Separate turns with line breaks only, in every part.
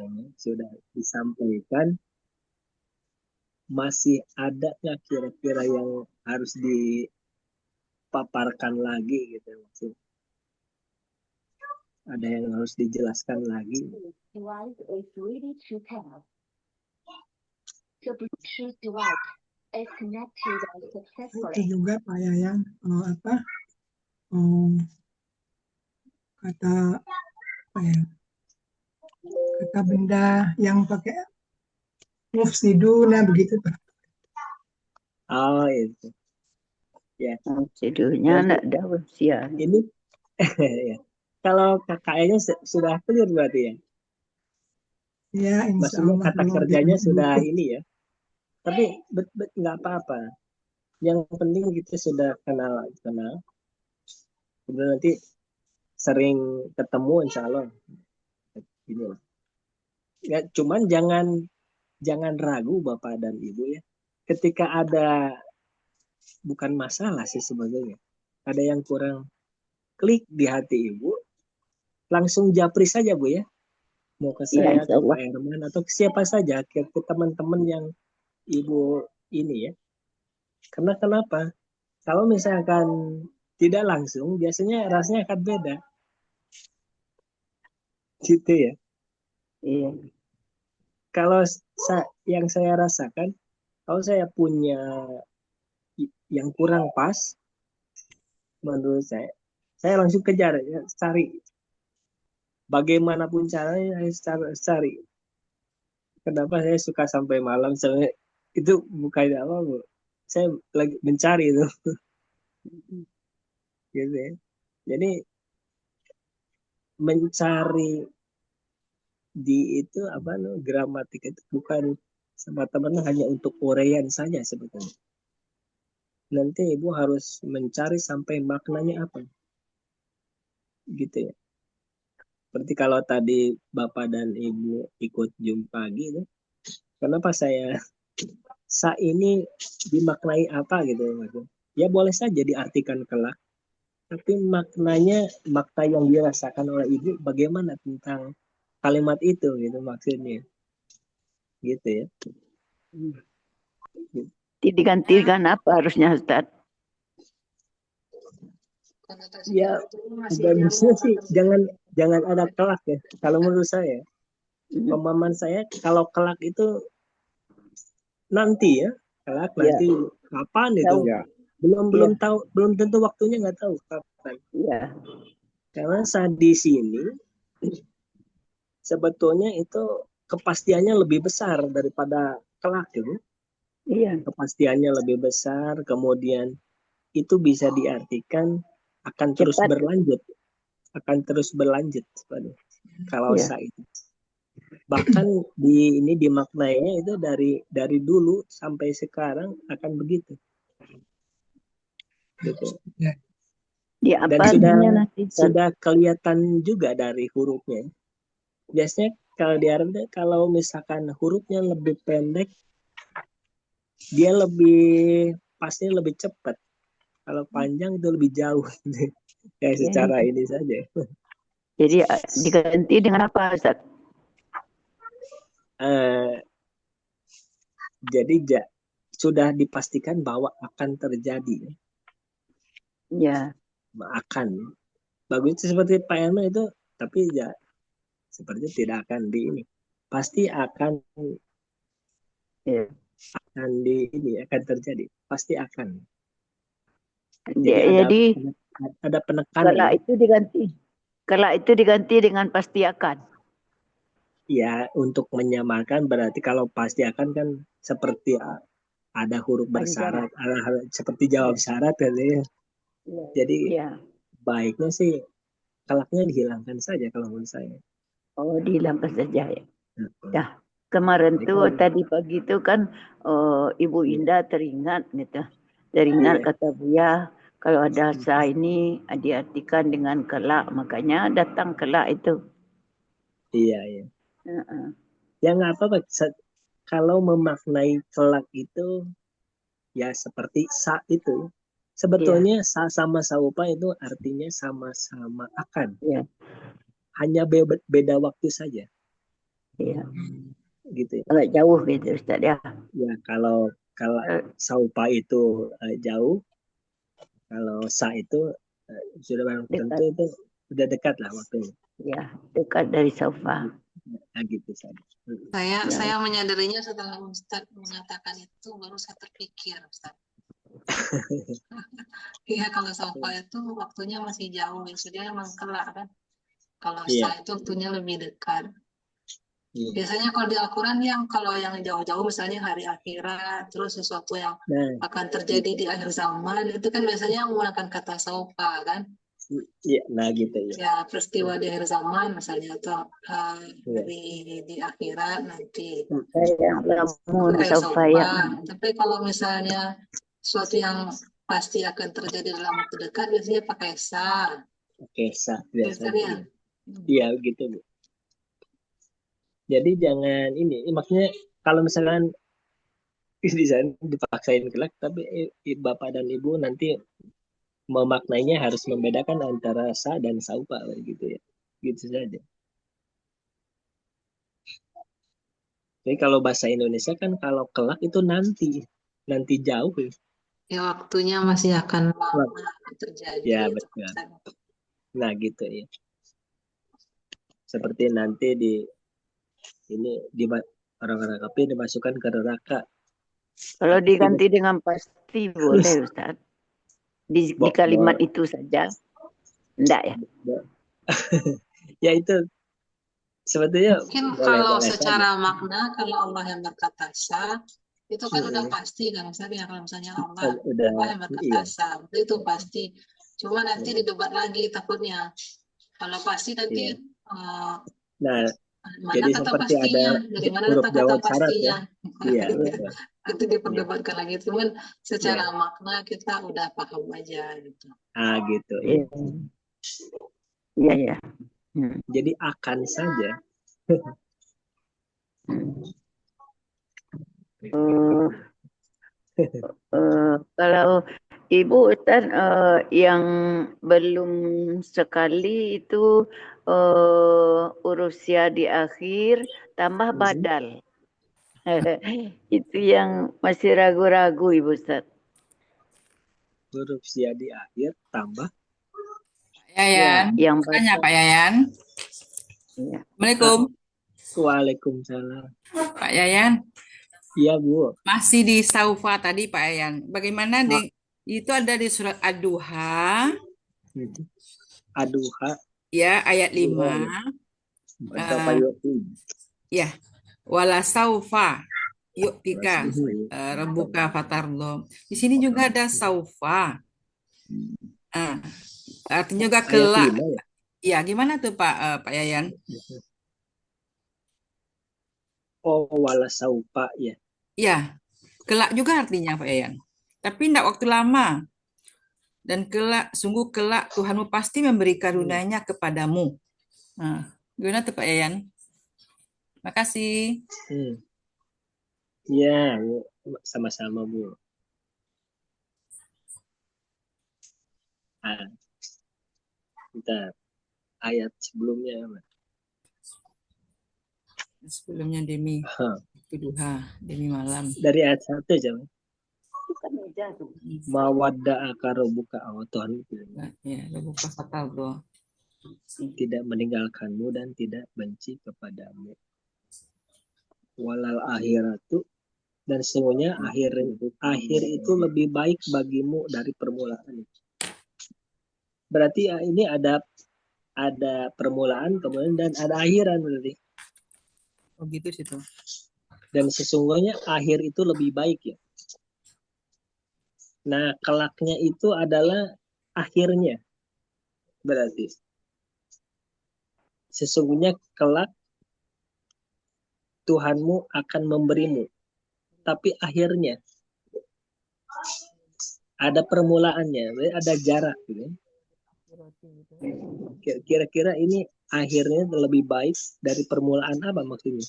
sebenarnya sudah disampaikan, masih ada nggak kira-kira yang harus dipaparkan lagi gitu maksudnya? Ada yang harus dijelaskan lagi?
Itu juga Pak Yayang, oh, kata apa ya, kata benda yang pakai mufsiduna begitu Pak.
Oh itu ya.
Judulnya
Berarti
enggak ada usia.
ini ya. Kalau KKN-nya sudah clear berarti ya?
Ya, insya
Maksudnya
Allah
kata
kalau
kerjanya
dibuat
sudah
buku.
ini ya. Tapi nggak apa-apa. Yang penting kita sudah kenal. Kemudian nanti sering ketemu insya Allah. Gini lah. Ya, cuman jangan ragu Bapak dan Ibu ya. Ketika ada, bukan masalah sih sebetulnya, ada yang kurang klik di hati Ibu, langsung japri saja Bu ya. Mau ke
Ya,
saya,
insya
ke Pak
Allah.
Herman, atau ke siapa saja, ke teman-teman yang Ibu ini ya. Karena kenapa? Kalau misalkan tidak langsung, biasanya rasanya akan beda. Gitu ya.
Iya.
Kalau yang saya rasakan, kalau saya punya yang kurang pas, menurut saya langsung kejar, ya, cari. Bagaimanapun caranya, saya cari. Kenapa saya suka sampai malam? Soalnya itu bukan apa, Bu. Saya lagi mencari itu, gitu ya. Jadi mencari di itu apa gramatik itu bukan semata-mata hanya untuk uraian saja sebetulnya. Nanti Ibu harus mencari sampai maknanya apa, gitu ya. Seperti kalau tadi Bapak dan Ibu ikut jumpa gitu, kenapa sa ini dimaknai apa gitu ya. Ya boleh saja diartikan kelak, tapi makna yang dirasakan oleh Ibu bagaimana tentang kalimat itu gitu maksudnya, gitu ya.
Diganti dengan apa harusnya Ustaz?
Ya bagusnya sih jangan ada kelak ya. Kalau menurut saya, pemahaman saya kalau kelak itu nanti ya, kelak
Ya.
nanti kapan itu
Tahu.
belum
Ya.
tahu, belum tentu waktunya, nggak tahu kapan.
Ya.
Karena saat di sini sebetulnya itu kepastiannya lebih besar daripada kelak gitu.
Iya.
Kepastiannya lebih besar, kemudian itu bisa diartikan akan terus
Cepat.
berlanjut, akan terus berlanjut kalau
Ya.
sa itu. Bahkan ini dimaknainya itu dari dulu sampai sekarang akan begitu. Gitu.
Ya.
Ya,
Dan
apa artinya nanti Ustaz?
sudah kelihatan juga dari hurufnya. Biasanya kalau di Arab kalau misalkan hurufnya lebih pendek, dia pasti lebih cepat. Kalau panjang itu lebih jauh. Kayak secara ini saja.
Jadi diganti dengan apa Ustaz?
Jadi sudah dipastikan bahwa akan terjadi.
Ya.
Akan. Bagus seperti Pak Elma itu, tapi ya seperti tidak akan pasti akan
Ya.
akan terjadi, pasti akan.
Jadi
ada penekanan.
Kelak itu diganti dengan pasti akan.
Ya, untuk menyamakan berarti kalau pasti akan kan seperti ada huruf bersyarat, seperti jawab syarat kan ya. Jadi baiknya sih kelaknya dihilangkan saja kalau menurut saya.
Oh, dihilangkan saja ya. Dah. Kemarin tuh tadi pagi tuh kan Ibu Indah teringat gitu. Teringat kata Buya kalau ada sa ini diartikan dengan kelak, makanya datang kelak itu.
Iya. Ya nggak apa-apa. Kalau memaknai kelak itu ya seperti sa itu. Sebetulnya sa sama saupa itu artinya sama-sama akan.
Iya.
Hanya beda waktu saja.
Iya,
gitu ya.
agak jauh gitu Ustaz ya.
Ya kalau kalau
Eh,
saupa itu jauh, kalau sa itu sudah barang tentu
Dekat,
itu udah dekat lah waktunya.
ya, dekat dari sofa.
Nah, gitu saja.
Saya
Ya,
menyadarinya setelah Ustadz mengatakan itu baru saya terpikir, Ustadz. Iya, kalau sofa itu waktunya masih jauh, dia emang kelak kan. Kalau
Iya,
sa itu waktunya lebih dekat.
iya.
Biasanya kalau di Al-Quran kalau yang jauh-jauh misalnya hari akhirat, terus sesuatu yang
Nah,
akan terjadi di akhir zaman, itu kan biasanya menggunakan kata sofa kan.
iya, nah gitu ya.
Ya, peristiwa di akhir zaman misalnya, atau
Iya.
di akhirat nanti.
yang lamun
Pakai
sofa
sofa.
yang
Tapi kalau misalnya sesuatu yang pasti akan terjadi dalam waktu dekat, biasanya pakai sa.
Oke, sa biasanya.
Biasanya.
Iya, iya gitu Bu. Jadi jangan ini, maksudnya kalau misalkan desain dipaksain kelak, tapi bapak dan ibu nanti memaknainya harus membedakan antara sa dan saupa gitu ya. Gitu saja. Jadi kalau bahasa Indonesia kan kalau kelak itu nanti, nanti jauh ya.
Ya, waktunya masih akan
Kelak.
lama terjadi.
Ya
Itu.
betul. Nah gitu ya. Seperti nanti di orang-orang kafir dimasukkan ke neraka.
kalau diganti dengan pasti boleh Ustaz. Di kalimat
Boleh.
itu saja. Enggak ya?
Ya itu sebetulnya
Mungkin kalau
boleh-boleh
secara
saja.
makna, kalau Allah yang berkata sa, itu kan udah pasti kan. Misalnya kalau misalnya
Udah,
Allah yang berkata
iya,
sa, itu pasti. Cuma nanti didebat lagi takutnya. Kalau pasti nanti
iya. Nah,
mana
jadi
kata
seperti ada
pastinya? Dari mana
huruf
kata-kata
jawab syarat ya.
pastinya?
Iya,
Iya.
betul.
Nanti diperdebatkan lagi. Cuman secara
Iya.
makna kita udah paham aja gitu.
Ah, gitu ya.
Iya. Iya, ya.
Jadi akan saja.
Kalau Ibu Ustaz yang belum sekali itu urusia di akhir tambah badal. Itu yang masih ragu-ragu Ibu Ustaz.
Huruf sia di akhir tambah.
Yayan,
Ya, yang
tanya
badal.
Pak Yayan.
Ya.
Assalamualaikum,
Waalaikumsalam.
Pak Yayan.
Iya, Bu.
Masih di Saufa tadi Pak Yayan. Bagaimana itu ada di surat Ad-Duha,
Aduha.
ya ayat 5.
Berapa yuk?
Ya, wala saufa yuk tika rebuka fatardo. Di sini juga ada saufa. Artinya juga
Ayat
kelak.
5 ya?
Ya, gimana tuh Pak Yayan?
Oh, wala saupa ya.
Ya, kelak juga artinya Pak Yayan. Tapi tidak waktu lama. Dan kelak, sungguh kelak Tuhanmu pasti memberi karunia-Nya kepadamu. Nah, gimana tuh Pak Yayan? Makasih.
Ya, Bu. Sama-sama, Bu. Nah, kita ayat sebelumnya.
Sebelumnya demi duha, demi malam.
Dari ayat 1 aja.
Itu kan meja tuh.
Mawadda akarobuka Allah Tuhan
Ya, rebuka fatardo.
tidak meninggalkanmu dan tidak benci kepadamu. Walal akhiratu dan semuanya akhir itu lebih baik bagimu dari permulaan. Berarti ini ada permulaan kemudian dan ada akhiran berarti.
Oh gitu sih tuh.
Dan sesungguhnya akhir itu lebih baik ya. Nah, kelaknya itu adalah akhirnya. Berarti sesungguhnya kelak Tuhanmu akan memberimu. Tapi akhirnya ada permulaannya, ada jarak gitu. Kira-kira ini akhirnya lebih baik dari permulaan apa maksudnya?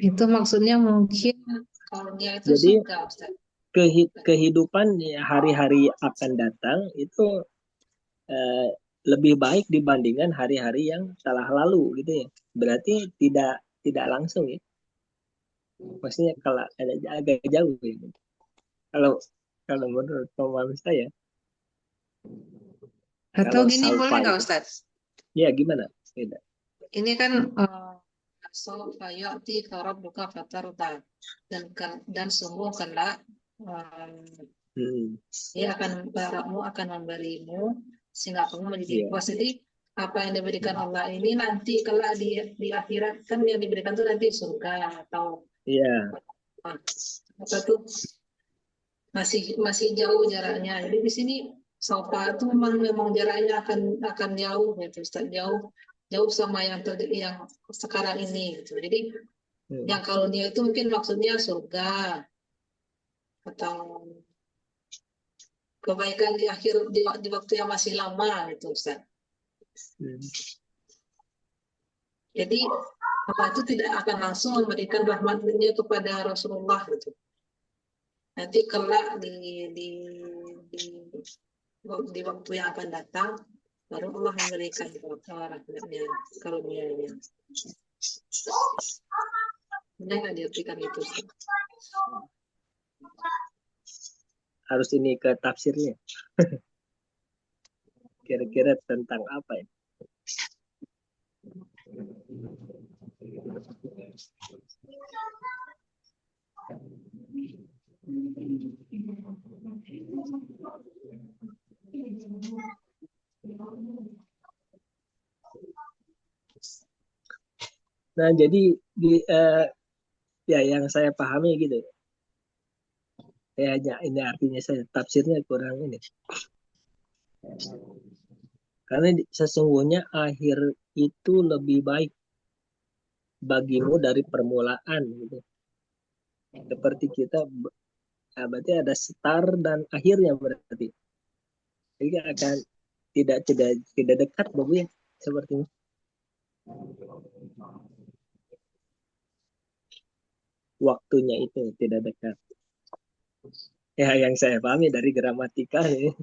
Itu maksudnya mungkin karunia itu
Jadi
surga, Ustaz.
kehidupan hari-hari akan datang itu lebih baik dibandingkan hari-hari yang telah lalu gitu ya. Berarti tidak langsung ya. Maksudnya kalau agak jauh ya. Kalau menurut pemahaman saya,
Atau
kalau
gini boleh
saufa
nggak
itu,
Ustadz?
ya gimana? Beda.
Ini kan saufa ya'ti rabbuka fatarda, dan sungguh kelak dia Bapakmu akan memberimu sehingga kamu menjadi
Iya.
puas. Jadi apa yang diberikan Allah ini nanti kelak di akhirat kan yang diberikan itu nanti surga atau
Iya.
apa tuh masih jauh jaraknya. Jadi di sini sofa itu memang jaraknya akan jauh gitu, Ustaz. Jauh sama yang sekarang ini gitu. Jadi yang karunia itu mungkin maksudnya surga atau kebaikan di akhir di waktu yang masih lama gitu, Ustaz. Jadi Allah itu tidak akan langsung memberikan rahmatnya kepada Rasulullah gitu. Nanti kelak di waktu yang akan datang baru Allah memberikan rahmatnya, karunia-Nya. Benar nggak diartikan itu?
Harus ini ke tafsirnya. Kira-kira tentang apa ya? Nah, jadi ya yang saya pahami gitu. Hanya ini artinya saya tafsirnya kurang ini. Karena sesungguhnya akhir itu lebih baik bagimu dari permulaan gitu. Seperti kita berarti ada start dan akhirnya berarti. Jadi akan tidak dekat Bapak ya sepertinya. Waktunya itu tidak dekat. Ya yang saya pahami dari gramatika ini.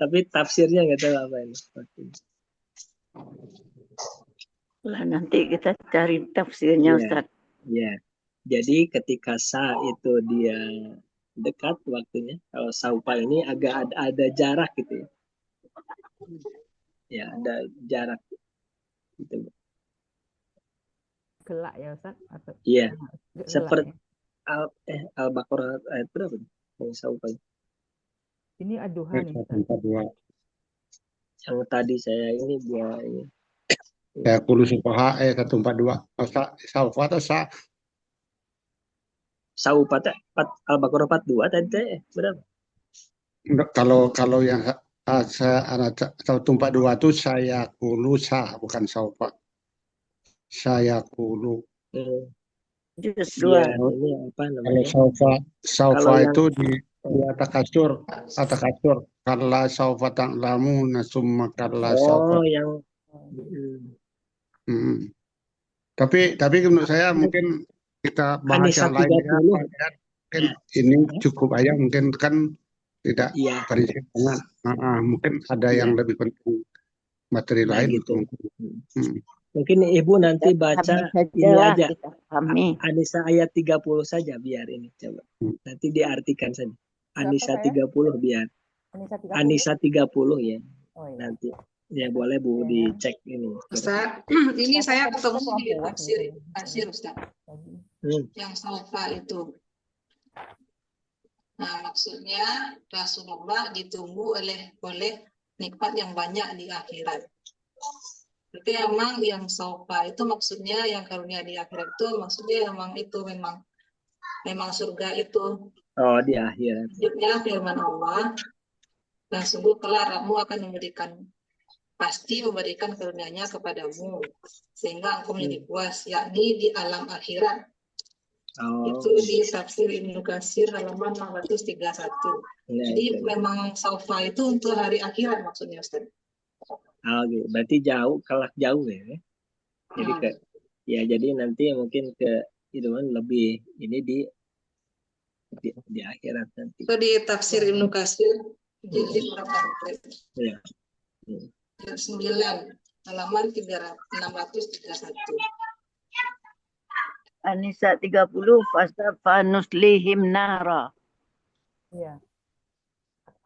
Tapi tafsirnya nggak tahu apa ini.
Lah nanti kita cari tafsirnya, Ustaz.
Ya. Jadi ketika sa itu dia dekat waktunya, kalau saupa ini agak ada jarak gitu ya. Ya, ada jarak gitu.
Kelak ya Ustaz? Atau
Iya.
gelak
Seperti
ya?
Al-Baqarah ayat berapa? Yang saupa.
Ini aduhan nih Ustaz.
Yang tadi saya ini dia ini.
Ya kulu supaha 142. Saufa atau sa?
Saupa Al-Baqarah 42 tadi berapa?
Kalau yang saya 142 itu saya kulu sa, bukan saufa. Saya kulu.
Juz
Ya,
2.
ini apa
Kalau
namanya?
saufa
Kalau
itu
yang
di atas kasur. Kalla saufa ta'lamuna summa kalla saufa.
yang
Tapi menurut saya mungkin kita bahas
Anissa
yang lain ya.
30.
Mungkin ini cukup aja, mungkin kan tidak
Iya.
berisi banget. Mungkin ada yang lebih penting materi
Nah,
lain.
gitu. Mungkin Ibu nanti baca ini aja.
Kita pahami.
Anissa ayat 30 saja biar ini coba. Nanti diartikan saja. Anissa 30 biar. Anissa 30 ya.
Oh, iya.
Nanti ya boleh Bu dicek ini.
Ustaz, ini saya ketemu di tafsir Ustaz. Yang saufa itu. Nah, maksudnya Rasulullah ditunggu oleh nikmat yang banyak di akhirat. Tapi emang yang saufa itu maksudnya yang karunia di akhirat itu maksudnya memang surga itu.
Oh, di akhirat.
Maksudnya firman Allah, dan sungguh kelak kamu akan pasti memberikan karunia-Nya kepadamu sehingga engkau menjadi puas, yakni di alam akhirat. Itu di tafsir Ibnu Katsir halaman 631. Jadi memang saufa itu untuk hari akhirat maksudnya Ustaz.
Gitu. Berarti kelak jauh ya. Jadi jadi nanti mungkin ke itu kan lebih ini di akhirat nanti.
Itu di tafsir Ibnu Katsir jilid berapa?
Ya.
Jilid 9 halaman 631.
An-Nisa 30 fasafa nuslihim nara.
Iya.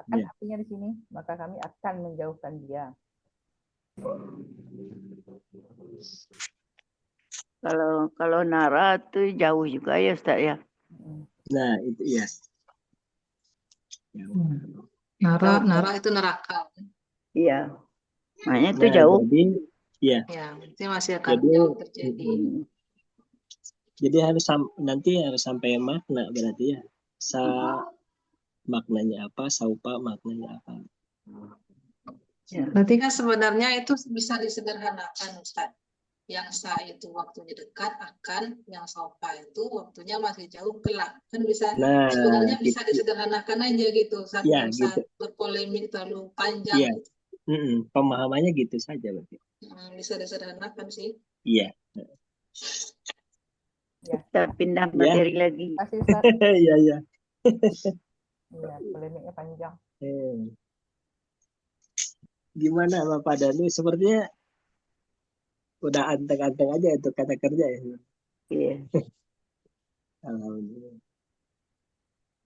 Akan
Ya.
artinya di sini, maka kami akan menjauhkan dia.
Kalau nara itu jauh juga ya Ustaz ya.
Nah, itu ya.
Nara itu neraka.
Iya. Makanya itu
Nah,
jauh.
jadi ya.
Ya, itu masih akan
Jadi,
jauh terjadi.
Jadi nanti harus sampai makna berarti ya. Maknanya apa, saupa maknanya apa.
Ya.
Berarti kan sebenarnya itu bisa disederhanakan, Ustaz. Yang sa itu waktunya dekat akan, yang saupa itu waktunya masih jauh kelak. Kan bisa
Nah,
sebenarnya bisa
gitu.
disederhanakan aja gitu. Saat
Ya,
usah
gitu.
berpolemik terlalu panjang.
Iya.
Gitu.
Pemahamannya gitu saja berarti.
Bisa disederhanakan sih.
Iya.
Kita pindah materi lagi.
Kasih Ustaz.
Iya, iya.
Iya, polemiknya panjang.
Gimana Bapak Danu? Sepertinya udah anteng-anteng aja itu kata kerja ya.
Iya.
Alhamdulillah.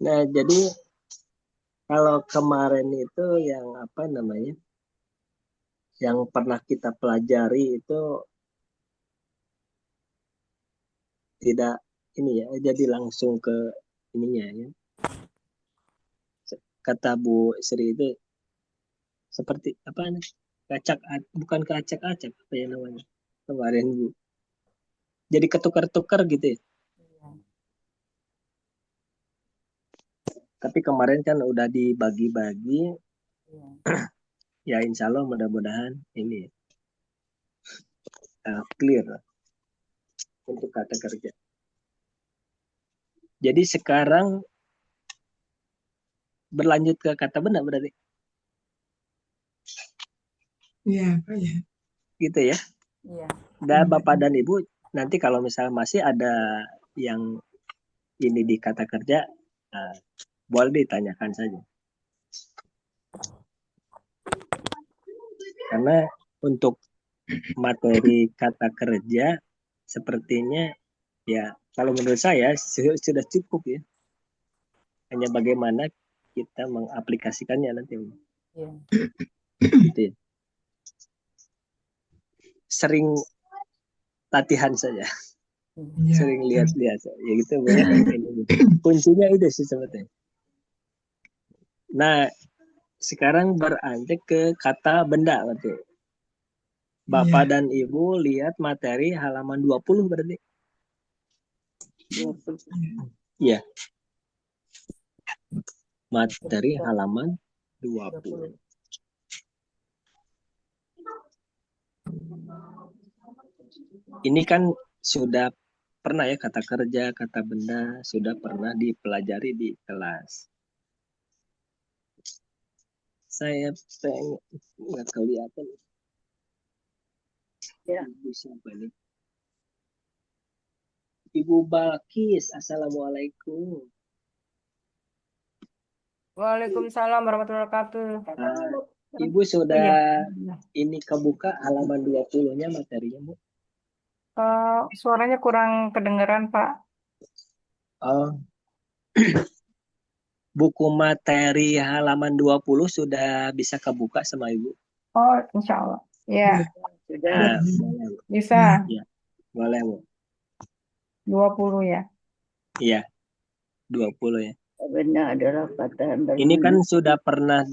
Nah, jadi kalau kemarin itu yang apa namanya? Yang pernah kita pelajari itu tidak ini ya, jadi langsung ke ininya ya. Kata Bu Sri itu seperti apa nih? Bukan keacak-acak apa ya namanya kemarin Bu. Jadi ketukar-tukar gitu ya. Tapi kemarin kan udah dibagi-bagi. Ya insya Allah mudah-mudahan ini clear untuk kata kerja. Jadi sekarang berlanjut ke kata benda berarti.
Iya, Pak ya.
Gitu ya.
Iya.
Dan Bapak dan Ibu nanti kalau misalnya masih ada yang ini di kata kerja, boleh ditanyakan saja. Karena untuk materi kata kerja sepertinya ya kalau menurut saya sudah cukup ya. Hanya bagaimana kita mengaplikasikannya nanti.
Iya.
Gitu ya. Sering latihan saja.
Iya.
Sering lihat-lihat ya gitu. Kuncinya itu sih sebetulnya. Nah, sekarang beranjak ke kata benda berarti. Bapak dan Ibu lihat materi halaman 20 berarti. Iya. Materi halaman 20. Ini kan sudah pernah ya kata kerja, kata benda sudah pernah dipelajari di kelas. Saya pengen nggak kelihatan.
Ya.
Ibu Balkis, assalamualaikum.
Waalaikumsalam warahmatullahi wabarakatuh.
Ibu sudah ini kebuka halaman 20-nya materinya, Bu?
Suaranya kurang kedengeran, Pak.
Oh. Buku materi halaman 20 sudah bisa kebuka sama Ibu?
Oh, insya Allah. Ya.
Sudah.
Bisa.
Ya. Boleh, Bu.
20 ya.
Iya. 20 ya.
Benda adalah kata berguna.
Ini kan sudah pernah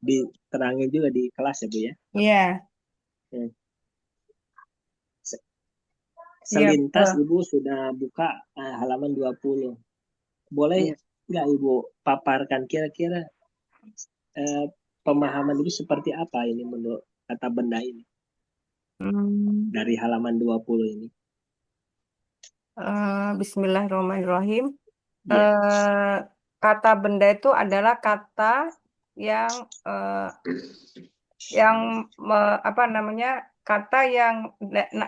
diterangin juga di kelas ya, Bu ya?
Iya.
Selintas Ibu sudah buka halaman 20. Boleh nggak Ibu paparkan kira-kira pemahaman Ibu seperti apa ini menurut kata benda ini? Dari halaman 20 ini.
Bismillahirrahmanirrahim. Kata benda itu adalah kata yang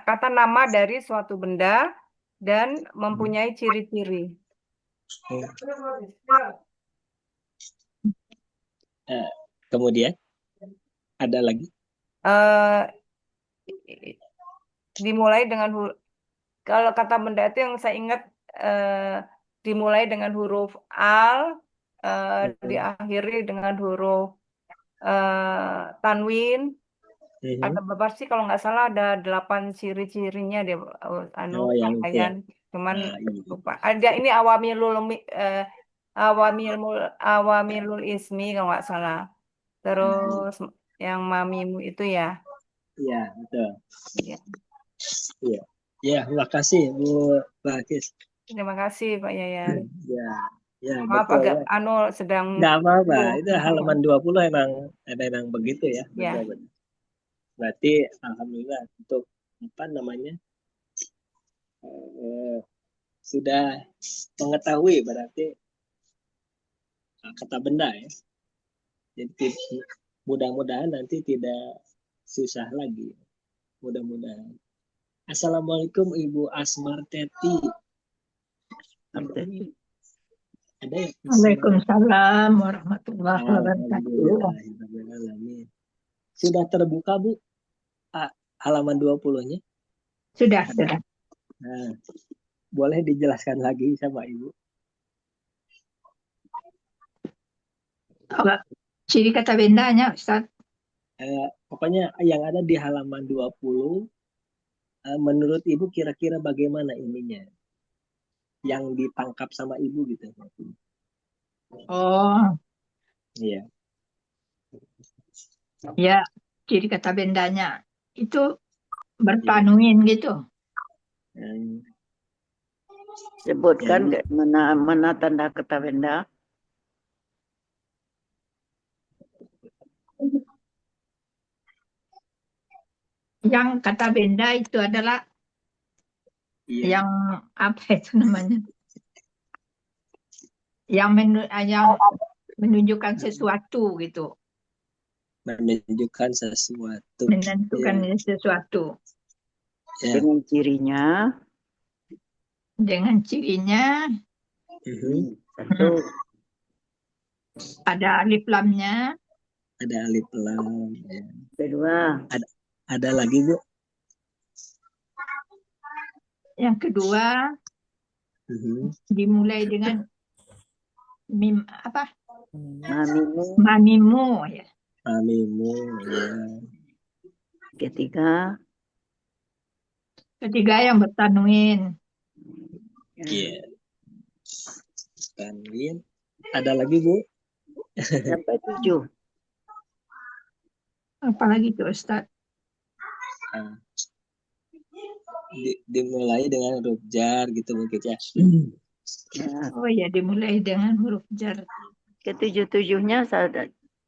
kata nama dari suatu benda dan mempunyai ciri-ciri.
Kemudian ada lagi?
Eh, dimulai dengan kalau kata benda itu yang saya ingat dimulai dengan huruf al, diakhiri dengan huruf tanwin. Ada beberapa sih kalau nggak salah ada 8 ciri-cirinya dia
Oh, yang itu ya.
cuman
Iya.
lupa. Ada ini awamilul ismi kalau nggak salah. Terus yang mamimu itu ya.
Iya, betul.
Iya.
Iya. Ya, makasih Bu Bakis.
Terima kasih Pak Yayan.
Ya,
Maaf
betul
agak
ya.
sedang
Nggak apa-apa,
flu.
itu halaman 20 emang begitu ya.
Ya.
Betul. Berarti alhamdulillah untuk apa namanya sudah mengetahui berarti kata benda ya. Jadi mudah-mudahan nanti tidak susah lagi. Mudah-mudahan. Assalamualaikum Ibu Asmarteti. Ada ya?
Waalaikumsalam warahmatullahi wabarakatuh.
Alhamdulillah. Sudah terbuka Bu halaman 20-nya?
Sudah.
Nah, boleh dijelaskan lagi sama Ibu?
Ciri kata bendanya, Ustaz.
Pokoknya yang ada di halaman 20, menurut Ibu kira-kira bagaimana ininya? Yang ditangkap sama Ibu gitu.
Oh,
Iya.
ya, ciri kata bendanya itu bertanwin gitu.
Sebutkan mana tanda kata benda.
Yang kata benda itu adalah yang apa itu namanya? Yang menunjukkan sesuatu gitu.
Menunjukkan sesuatu.
Menentukan sesuatu.
Ya.
Dengan cirinya.
Satu.
Ada alif lamnya.
Ada alif lam. Ya.
Kedua.
Ada lagi Bu?
Yang kedua dimulai dengan mim apa? Mamimu ya.
Mamimu ya.
Ketiga yang bertanwin.
Iya. Tanwin. Ada lagi Bu?
Sampai 7.
Apalagi tuh Ustaz?
Dimulai dengan huruf jar gitu mungkin ya.
Oh ya, dimulai dengan huruf jar.
Ketujuh-tujuhnya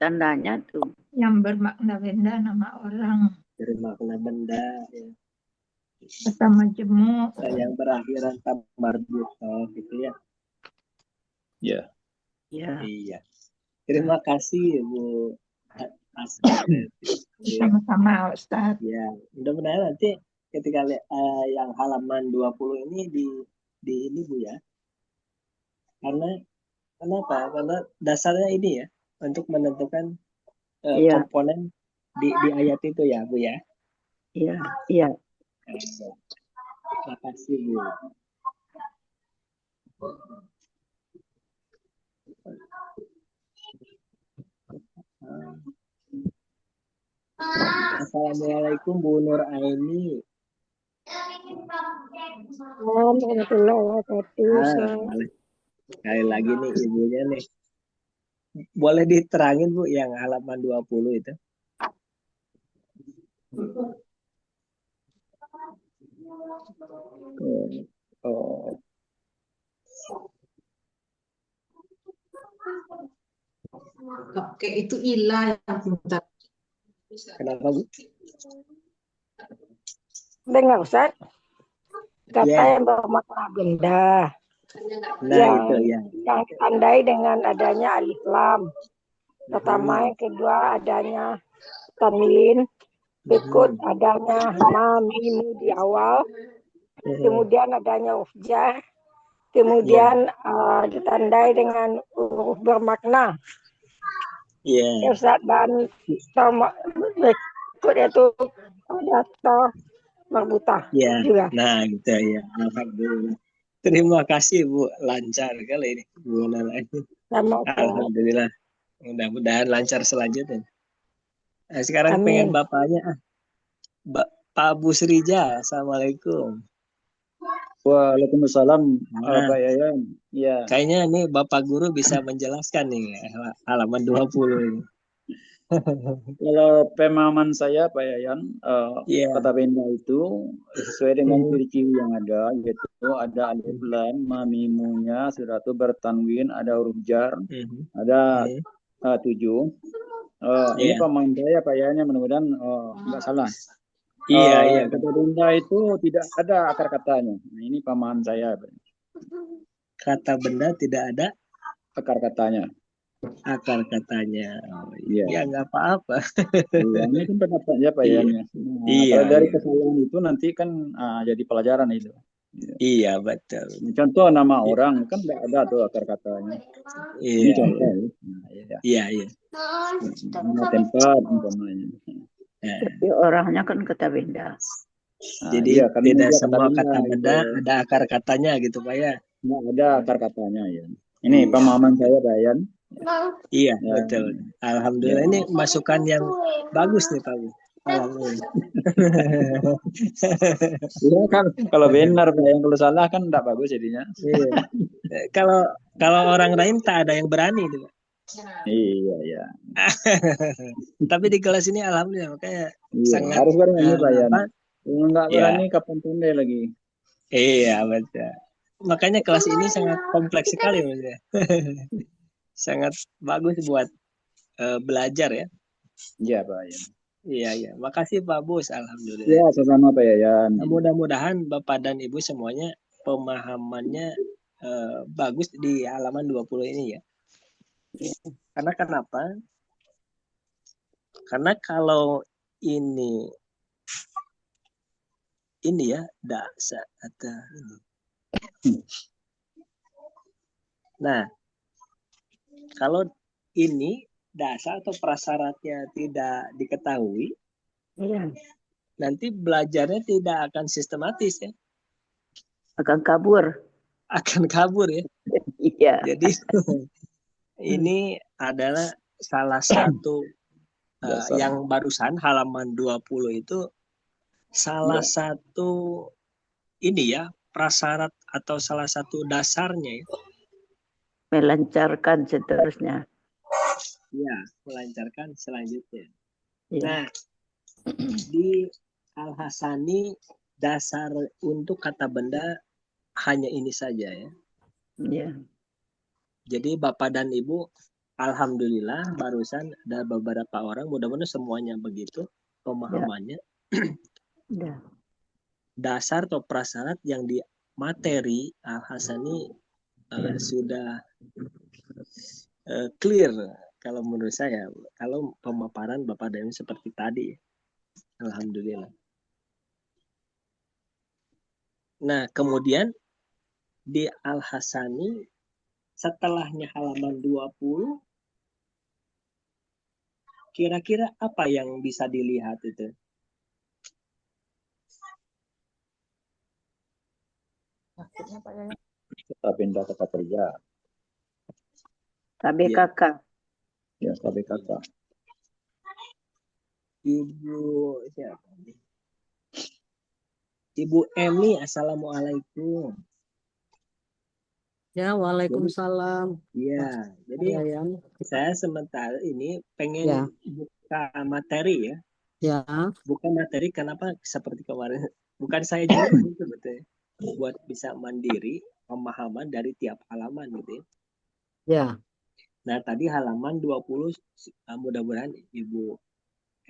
tandanya tuh.
Yang bermakna benda nama orang.
Bermakna benda ya.
Kata majemuk.
Yang berakhiran marbutah gitu ya. Ya. Iya. Terima kasih Bu.
Sama-sama Ustaz.
Ya, mudah-mudahan nanti ketika yang halaman 20 ini di ini Bu ya. Kenapa? Karena dasarnya ini ya untuk menentukan komponen di ayat itu ya Bu ya.
Iya.
Terima kasih Bu. Assalamualaikum Bu Nur Aini. Sekali lagi nih ibunya nih. Boleh diterangin Bu yang halaman 20 itu?
Oke, itu ilah yang pintar.
Kenapa Bu?
Dengar Ustaz? Kata yang bermakna benda.
Itu ya.
Yang ditandai dengan adanya alif lam. Pertama, yang kedua adanya tanwin, berikut adanya ma mimu di awal, kemudian adanya huruf jar, kemudian ditandai dengan huruf bermakna.
Iya.
Ya Ustaz, dan berikutnya itu ada to marbuta
Iya.
juga.
Nah, gitu ya. Alhamdulillah. Terima kasih Bu, lancar kali ini Bu Nala.
Sama Ustaz.
Alhamdulillah. Mudah-mudahan lancar selanjutnya. Nah, sekarang pengen
Amin.
bapaknya, Pak Busrija. Assalamualaikum.
Waalaikumsalam,
Nah,
Pak Yayan. Ya,
kayaknya ini Bapak Guru bisa menjelaskan nih halaman 20 ini.
kalau pemahaman saya, Pak Yayan,
Iya.
kata benda itu sesuai dengan ciri-ciri yang ada, yaitu ada alif lam, mamimunya, sudah itu bertanwin, ada huruf jar, ada 7. Ini
Iya.
pemahaman saya, Pak Yayan, mudah-mudahan nggak salah.
Iya.
Kata benda itu tidak ada akar katanya. Nah, ini pemahaman saya, Pak.
Kata benda tidak ada
Akar katanya.
akar katanya.
Iya.
Ya nggak apa-apa.
Iya, ini kan pendapatnya Pak
Iya.
Yan. Nah,
Iya,
kalau dari
iya.
kesalahan itu nanti kan jadi pelajaran itu.
Iya, betul.
Contoh nama orang kan tidak ada tuh akar katanya. Ini
Iya.
contoh. Nah, iya.
Iya.
Nama tempat umpamanya.
Tapi orangnya kan kata benda.
Jadi
iya, karena
tidak
dia
semua
benda,
kata benda
gitu.
ada akar katanya gitu Pak ya.
Nggak ada akar katanya ya. Ini pemahaman saya Pak Yan.
Iya,
Ya.
betul. Alhamdulillah
Ya.
ini masukan yang bagus nih Pak. Alhamdulillah.
Iya kan, kalau benar Pak Yan, kalau salah kan tidak bagus jadinya.
Iya. Kalau orang lain tak ada yang berani tuh Pak.
Iya.
Tapi di kelas ini alhamdulillah makanya
Iya,
sangat
harus berani Pak Yan. Kalau nggak
Iya.
berani kapan pandai lagi.
Iya, betul. Makanya kelas ini sangat kompleks sekali maksudnya. Sangat bagus buat belajar ya.
Iya Pak Yan.
Iya. Makasih Pak Bus, alhamdulillah.
Ya, sama Pak Yayan.
Mudah-mudahan Bapak dan Ibu semuanya pemahamannya bagus di halaman 20 ini ya. Karena kenapa? Karena kalau ini ya daksa atau ini. Nah, kalau ini dasar atau prasyaratnya tidak diketahui, nanti belajarnya tidak akan sistematis ya.
Akan kabur.
Akan kabur ya.
Iya.
Jadi ini adalah salah satu yang barusan halaman 20 itu salah satu ini ya prasyarat atau salah satu dasarnya ya.
Melancarkan seterusnya.
Ya, melancarkan selanjutnya.
Ya.
Nah, di Al-Hasani dasar untuk kata benda hanya ini saja ya.
Ya.
Jadi Bapak dan Ibu, alhamdulillah barusan ada beberapa orang, mudah-mudahan semuanya begitu pemahamannya.
Ya.
Dasar atau prasyarat yang di materi Al-Hasani sudah clear kalau menurut saya. Kalau pemaparan Bapak dan Ibu seperti tadi, alhamdulillah. Nah, kemudian di Al-Hasani setelahnya halaman 20, kira-kira apa yang bisa dilihat itu?
Kata benda kata kerja.
KBKK.
Ya, KBKK.
Ibu siapa? Ibu Emi, assalamualaikum.
Ya, waalaikumsalam.
Iya, jadi saya sementara ini pengen buka materi ya.
Ya.
Buka materi kenapa seperti kemarin. Bukan saya juga sebetulnya. Buat bisa mandiri pemahaman dari tiap halaman gitu ya.
Ya.
Nah, tadi halaman 20 mudah-mudahan Ibu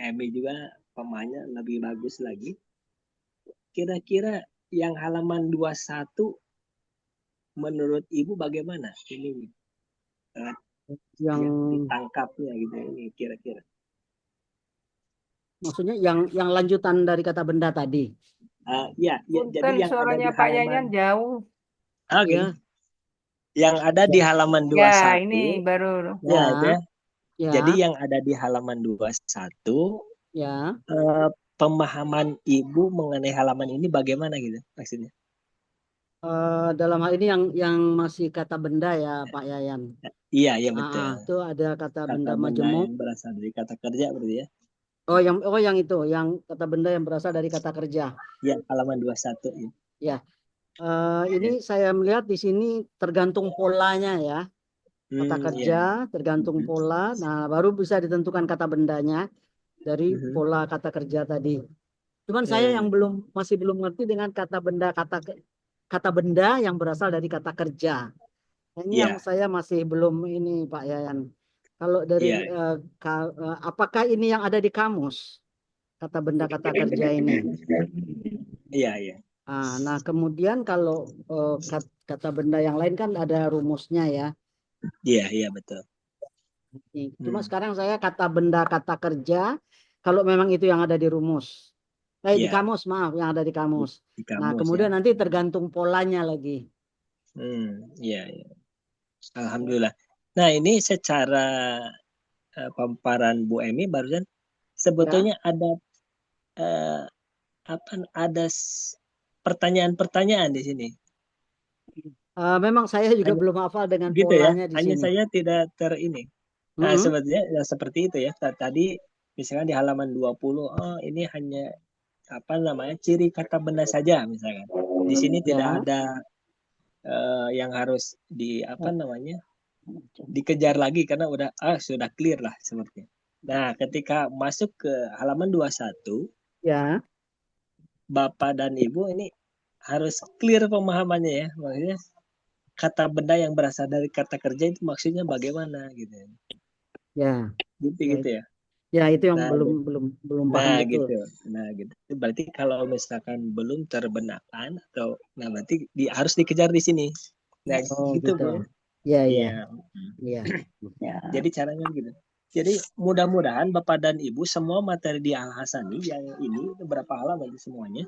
Emi juga pemahamannya lebih bagus lagi. Kira-kira yang halaman 21 menurut Ibu bagaimana ini yang ditangkapnya gitu ini kira-kira?
Maksudnya yang lanjutan dari kata benda tadi.
Ya, jadi yang
suaranya
ada di
Pak
halaman.
Yayan jauh.
Oke.
Ya.
Yang ada di halaman
Ya,
21.
ini baru.
Ya, itu ya.
Ya,
Jadi yang ada di halaman 21,
ya.
pemahaman Ibu mengenai halaman ini bagaimana gitu maksudnya?
Dalam hal ini yang masih kata benda ya Pak Yayan.
Iya, iya betul.
Itu ada kata benda
Kata benda
majemuk.
yang berasal dari kata kerja berarti ya.
Yang itu, yang kata benda yang berasal dari kata kerja.
Ya, halaman 21 ini.
Ya. Ini saya melihat di sini tergantung polanya ya. Kata kerja tergantung pola. Nah, baru bisa ditentukan kata bendanya dari pola kata kerja tadi. Cuman saya yang masih belum ngerti dengan kata benda yang berasal dari kata kerja. Ini yang saya masih belum ini Pak Yayan. Kalau dari apakah ini yang ada di kamus? Kata benda kata kerja ini.
Iya, iya.
Nah, kemudian kalau kata benda yang lain kan ada rumusnya ya.
Iya, iya betul.
Cuma sekarang saya kata benda kata kerja, kalau memang itu yang ada di rumus. Di kamus, maaf, yang ada di kamus. Nah, kemudian nanti tergantung polanya lagi.
Iya, iya. Alhamdulillah. Nah, ini secara paparan Bu Emi barusan sebetulnya ada pertanyaan-pertanyaan di sini.
Memang saya juga belum hafal dengan
gitu
polanya
ya.
di
Hanya
sini.
saya tidak ini. Nah, sebetulnya ya seperti itu ya. Tadi misalkan di halaman 20, ini hanya ciri kata benda saja misalkan. Di sini tidak ada yang harus dikejar lagi karena sudah clear lah sepertinya. Nah, ketika masuk ke halaman 21, Bapak dan Ibu ini harus clear pemahamannya ya. Maksudnya kata benda yang berasal dari kata kerja itu maksudnya bagaimana gitu.
Ya.
Gitu ya.
Ya, itu yang belum paham betul.
Gitu. Nah, gitu. Berarti kalau misalkan belum terbenarkan atau berarti harus dikejar di sini. Nah, gitu, Bu.
Iya.
Jadi caranya gitu. Jadi mudah-mudahan Bapak dan Ibu semua materi di Al-Hasani yang ini berapa halaman semuanya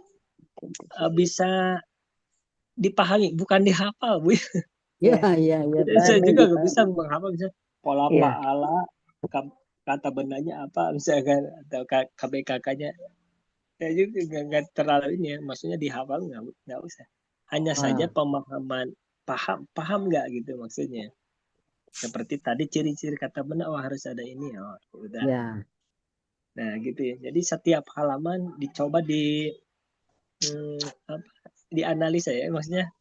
bisa dipahami, bukan dihafal, Bu.
Iya.
Saya juga nggak bisa menghafal bisa pola paala, kata bendanya apa, misalkan atau KBKK-nya. Saya juga nggak terlalu ini ya, maksudnya dihafal nggak usah. Hanya saja pemahaman paham nggak gitu maksudnya. Seperti tadi ciri-ciri kata benda, harus ada ini, udah. Nah gitu ya. Jadi setiap halaman dicoba dianalisa ya, maksudnya.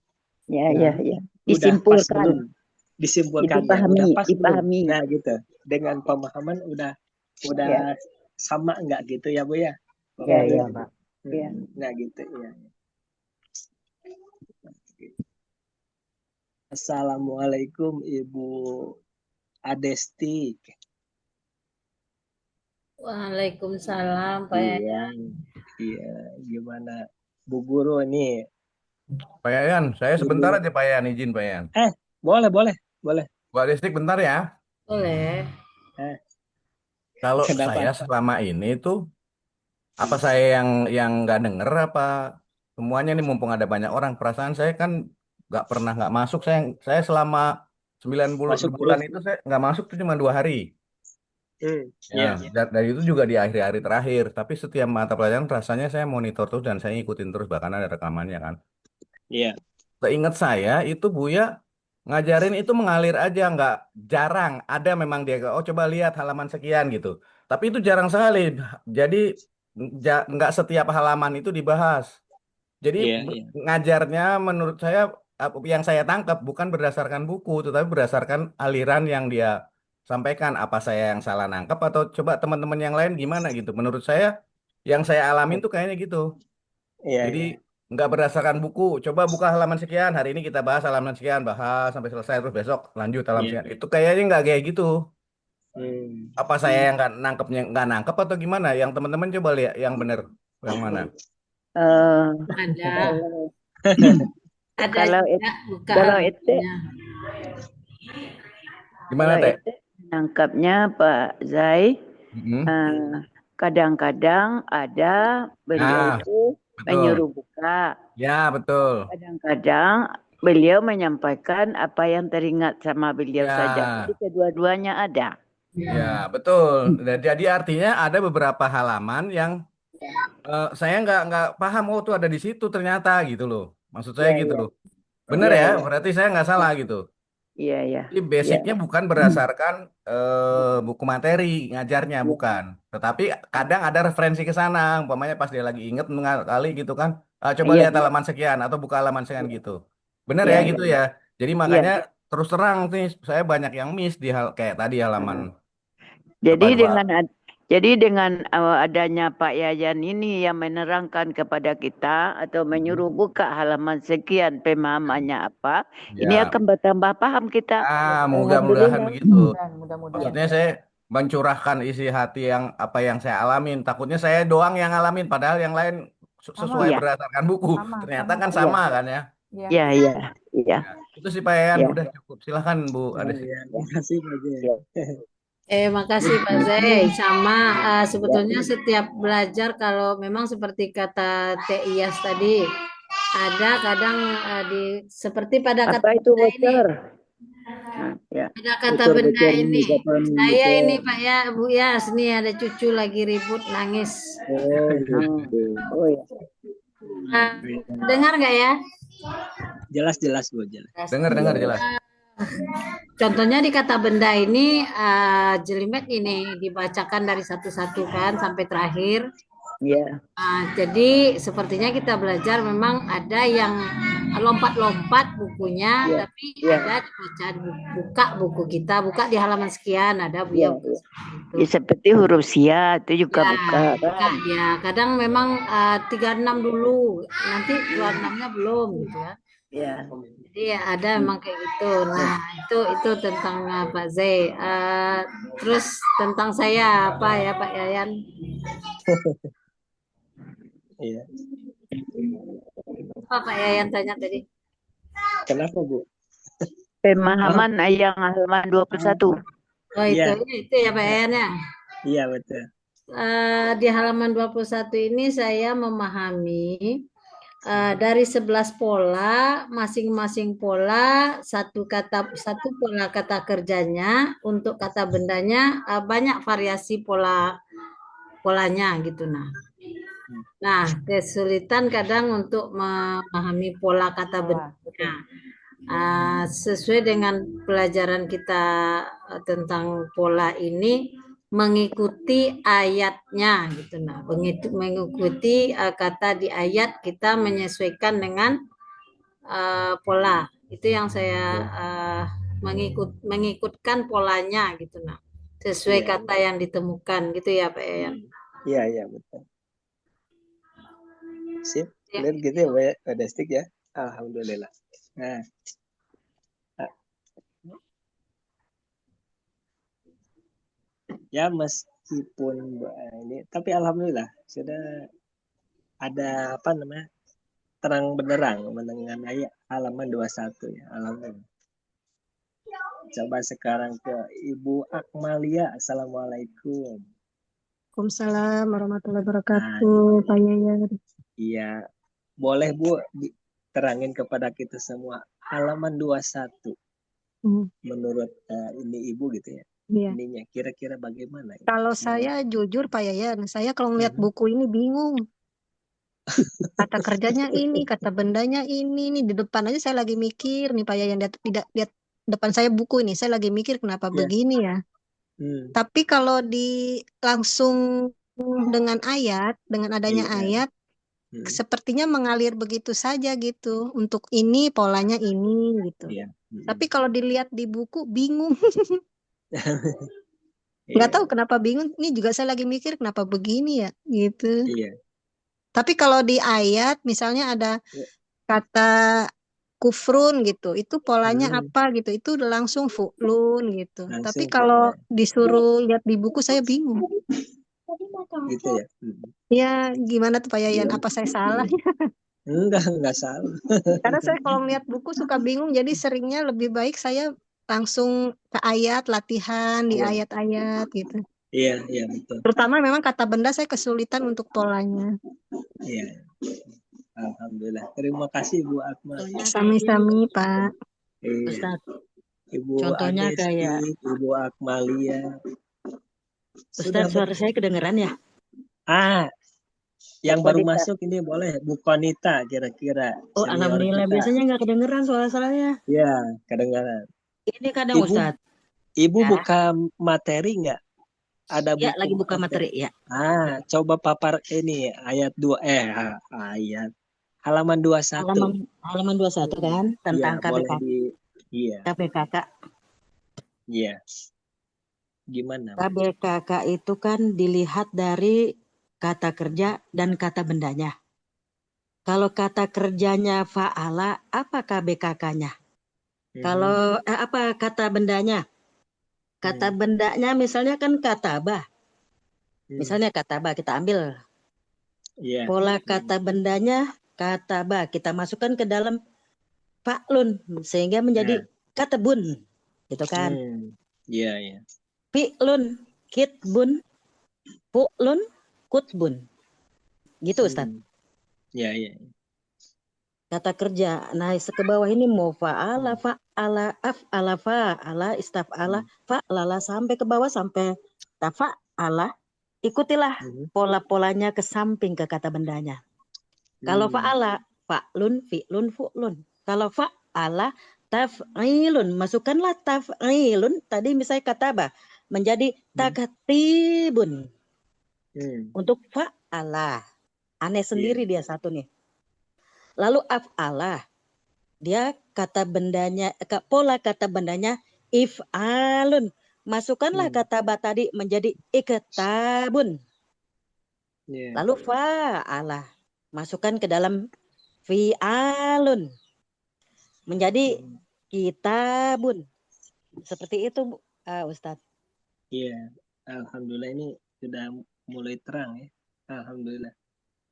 Ya.
Disimpulkan. Udah pas
dipahami.
Belum? Nah gitu. Dengan pemahaman udah sama nggak gitu ya Bu ya?
Iya Pak.
Nah gitu ya. Assalamualaikum Ibu Adesti.
Waalaikumsalam Pak Yayan.
Iya, gimana Bu Guru nih?
Pak Yayan, saya sebentar aja Pak Yayan, izin Pak Yayan.
Boleh.
Bu Adesti bentar ya.
Boleh.
Kalau saya selama ini tuh apa saya yang nggak denger apa semuanya nih, mumpung ada banyak orang, perasaan saya kan nggak pernah nggak masuk. Saya selama 90 bulan itu saya nggak masuk tuh cuma 2 hari. Dari itu juga di akhir-hari terakhir. Tapi setiap mata pelajaran rasanya saya monitor terus dan saya ikutin terus, bahkan ada rekamannya kan.
Iya.
Seingat saya itu Buya ngajarin itu mengalir aja, nggak jarang. Ada memang dia, coba lihat halaman sekian gitu. Tapi itu jarang sekali. Jadi nggak setiap halaman itu dibahas. Jadi ngajarnya menurut saya yang saya tangkap bukan berdasarkan buku, tetapi berdasarkan aliran yang dia sampaikan. Apa saya yang salah nangkep atau coba teman-teman yang lain gimana gitu. Menurut saya yang saya alamin tuh kayaknya gitu. Jadi nggak berdasarkan buku. Coba buka halaman sekian, hari ini kita bahas halaman sekian, bahas sampai selesai, terus besok lanjut halaman sekian. Itu kayaknya nggak kayak gitu. Apa saya yang nggak nangkep atau gimana? Yang teman-teman coba lihat yang benar yang mana?
Ada.
Kalau itu
gimana Teh?
Nangkapnya Pak Zai, kadang-kadang ada beliau itu menyuruh buka.
Ya betul.
Kadang-kadang beliau menyampaikan apa yang teringat sama beliau saja.
Ya,
Jadi kedua-duanya ada.
ya betul. Dan jadi artinya ada beberapa halaman yang saya nggak paham, oh tuh ada di situ ternyata gitu loh. Maksud saya
Ya,
gitu
ya,
loh. Bener
ya,
ya,
ya,
berarti saya nggak salah gitu.
ya, ya,
Jadi
ya,
basicnya bukan berdasarkan buku materi ngajarnya, bukan. Tetapi kadang ada referensi ke sana. Umpamanya pas dia lagi inget kali gitu kan. Coba
ya,
lihat halaman sekian atau buka halaman sekian gitu. Bener ya
ya,
gitu ya. Jadi
ya.
makanya terus terang nih saya banyak yang miss di hal kayak tadi halaman
Jadi
berapa 2.
dengan adanya Pak Yayan ini yang menerangkan kepada kita atau menyuruh buka halaman sekian pemahamannya apa, ini
Ya,
akan bertambah paham kita.
mudah-mudahan
Alhamdulillah.
begitu.
Mudah-mudahan.
Maksudnya saya mencurahkan isi hati yang apa yang saya alamin. Takutnya saya doang yang ngalamin, padahal yang lain sesuai
Iya,
berdasarkan buku. Ternyata kan
iya,
sama kan ya.
Iya.
iya, iya, iya,
Ya, itu sih Pak Yayan,
iya.
udah cukup. Silahkan Bu
Oh
Ades.
ya, terima kasih Pak Jaya.
Iya.
Makasih Pak Zai. Sama sebetulnya setiap belajar kalau memang seperti kata Teh Iyas tadi, ada kadang seperti pada kata
Apa itu
benda ini,
bocor? Ya.
ada kata
Bocor
benda
bocor
ini.
kapan
Saya
bocor.
ini Pak ya, Bu Yas, nih ada cucu lagi ribut nangis.
Oh gitu.
Oh ya.
Dengar nggak ya?
Jelas Bu, jelas.
Dengar jelas.
Contohnya di kata benda ini, jelimet ini dibacakan dari satu-satu kan sampai terakhir.
Iya.
Jadi sepertinya kita belajar memang ada yang lompat-lompat bukunya,
Iya,
tapi
iya.
ada dibaca, buka buku kita, buka di halaman sekian, ada Bu
Iya,
ya.
iya. Ya, seperti huruf sia itu juga
Ya,
buka
buka
kan.
dia. Kadang memang 36 dulu, nanti 26-nya belum gitu kan.
Ya.
Jadi ada memang kayak gitu. Nah, itu tentang Pak Zai. Terus tentang saya apa ya Pak Yayan?
Iya.
Apa Pak Yayan tanya tadi?
Kenapa Bu?
Pemahaman yang halaman 21.
Oh
Iya.
itu ya Pak Yayan ya.
Iya betul.
Di halaman 21 ini saya memahami dari 11 pola, masing-masing pola satu pola kata kerjanya, untuk kata bendanya banyak variasi polanya gitu. Nah, kesulitan kadang untuk memahami pola kata bendanya. Sesuai dengan pelajaran kita tentang pola ini, mengikuti ayatnya gitu. Mengikuti kata di ayat, kita menyesuaikan dengan pola. Itu yang saya mengikutkan polanya gitu sesuai kata yang ditemukan gitu ya Pak Yayan.
Iya betul. Sip, lihat gitu ya Pak Destik ya. Alhamdulillah. Nah. Ya meskipun ini, tapi alhamdulillah sudah ada terang benderang mengenai halaman 21 ya. Alhamdulillah. Coba sekarang ke Ibu Akmalia. Assalamualaikum.
Waalaikumsalam warahmatullahi wabarakatuh, Pak Yayan.
Iya, boleh Bu terangin kepada kita semua halaman 21 menurut ini Ibu gitu ya.
Iya.
Ininya kira-kira bagaimana?
Kalau saya jujur Pak Yayan, saya kalau melihat buku ini bingung. Kata kerjanya ini, kata bendanya ini, nih di depan aja saya lagi mikir nih Pak Yayan, lihat depan saya buku ini, saya lagi mikir kenapa begini ya. Tapi kalau langsung dengan adanya ayat, sepertinya mengalir begitu saja gitu. Untuk ini polanya ini gitu. Tapi kalau dilihat di buku bingung. Nggak tahu kenapa bingung. Ini juga saya lagi mikir kenapa begini ya gitu. Tapi kalau di ayat misalnya ada kata kufrun gitu, itu polanya apa gitu, itu langsung fu'lun gitu. Tapi kalau disuruh lihat di buku saya bingung.
Gitu ya.
Ya gimana tuh Pak Yayan? Apa saya salah?
Enggak salah.
Karena saya kalau melihat buku suka bingung, jadi seringnya lebih baik saya langsung ke ayat, latihan di ayat-ayat gitu.
Iya betul.
Terutama memang kata benda saya kesulitan untuk polanya.
Iya. Alhamdulillah. Terima kasih Bu Akmal.
Sami-sami, Pak.
Ustaz,
Ibu
contohnya
Adesti,
kayak
Ibu Akmalia. Sudah
Ustaz, suara saya kedengeran ya?
Yang
Bu
baru
Konita.
masuk ini boleh Bu Konita kira-kira
Oh,
senior
alhamdulillah.
kita.
Biasanya nggak kedengeran suara saya.
Ya, kedengaran.
Ini kadang Ustaz.
Ibu
Ya.
buka materi nggak? Ada
Ya,
buku
lagi buka materi ya.
Coba papar ini ayat 2 ayat halaman 21.
Halaman 21 kan tentang
Iya, boleh
KBKK. KBKK.
Iya. Gimana?
KBKK itu kan dilihat dari kata kerja dan kata bendanya. Kalau kata kerjanya fa'ala, apa KBKK-nya? Kalau apa kata bendanya? Kata bendanya misalnya kan katabah. Misalnya katabah kita ambil. Pola kata bendanya katabah kita masukkan ke dalam fa'lun sehingga menjadi katebun. Gitu kan?
Iya.
Fi'lun kitbun fu'lun kutbun. Gitu Ustaz.
Iya.
Kata kerja. Nah, ke bawah ini mau fa'ala, fa'ala, af'ala, fa'ala, istaf'ala, fa'lala sampai ke bawah sampai tafa'ala. Ikutilah pola-polanya ke samping ke kata bendanya. Kalau fa'ala, fa'lun, fi'lun, fu'lun. Kalau fa'ala, taf'ilun. Masukkanlah taf'ilun. Tadi misalnya kataba menjadi takatibun. Untuk fa'ala. Aneh sendiri dia satu nih. Lalu af'ala. Dia kata bendanya, pola kata bendanya if'alun. Masukkanlah kata tadi menjadi iktabun. Lalu fa'ala. Masukkan ke dalam fi'alun. Menjadi kitabun. Seperti itu Ustadz.
Iya. Alhamdulillah ini sudah mulai terang ya. Alhamdulillah.